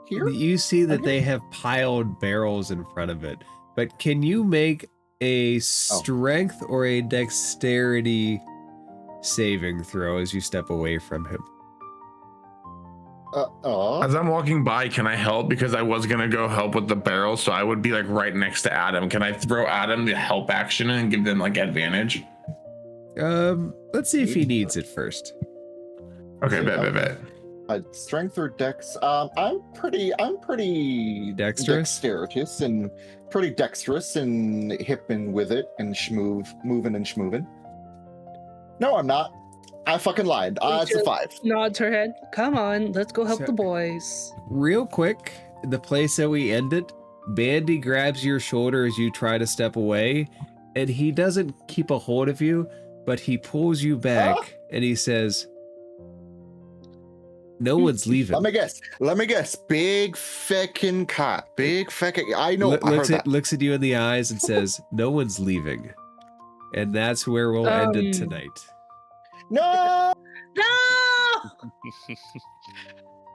here? You see that they have piled barrels in front of it. But can you make a strength or a dexterity saving throw as you step away from him? As I'm walking by, can I help? Because I was gonna go help with the barrel, so I would be like right next to Adam. Can I throw Adam the help action and give them like advantage? Let's see if he needs it first. Okay, bet. Strength or dex? I'm pretty Dexterous? Pretty dexterous and hipping with it and moving and schmoving. No, I'm not. I fucking lied. It's a 5. Nods her head. Come on, let's go help the boys. Real quick, the place that we ended, Bandy grabs your shoulder as you try to step away, and he doesn't keep a hold of you, but he pulls you back and he says, "No one's leaving." Let me guess. Big fucking cat. I know. I heard that. Looks at you in the eyes and says, "No one's leaving." And that's where we'll end it tonight. No.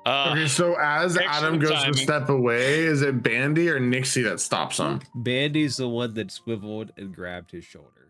Okay, so as Adam goes to step away, is it Bandy or Nixie that stops him? Bandy's the one that swiveled and grabbed his shoulder.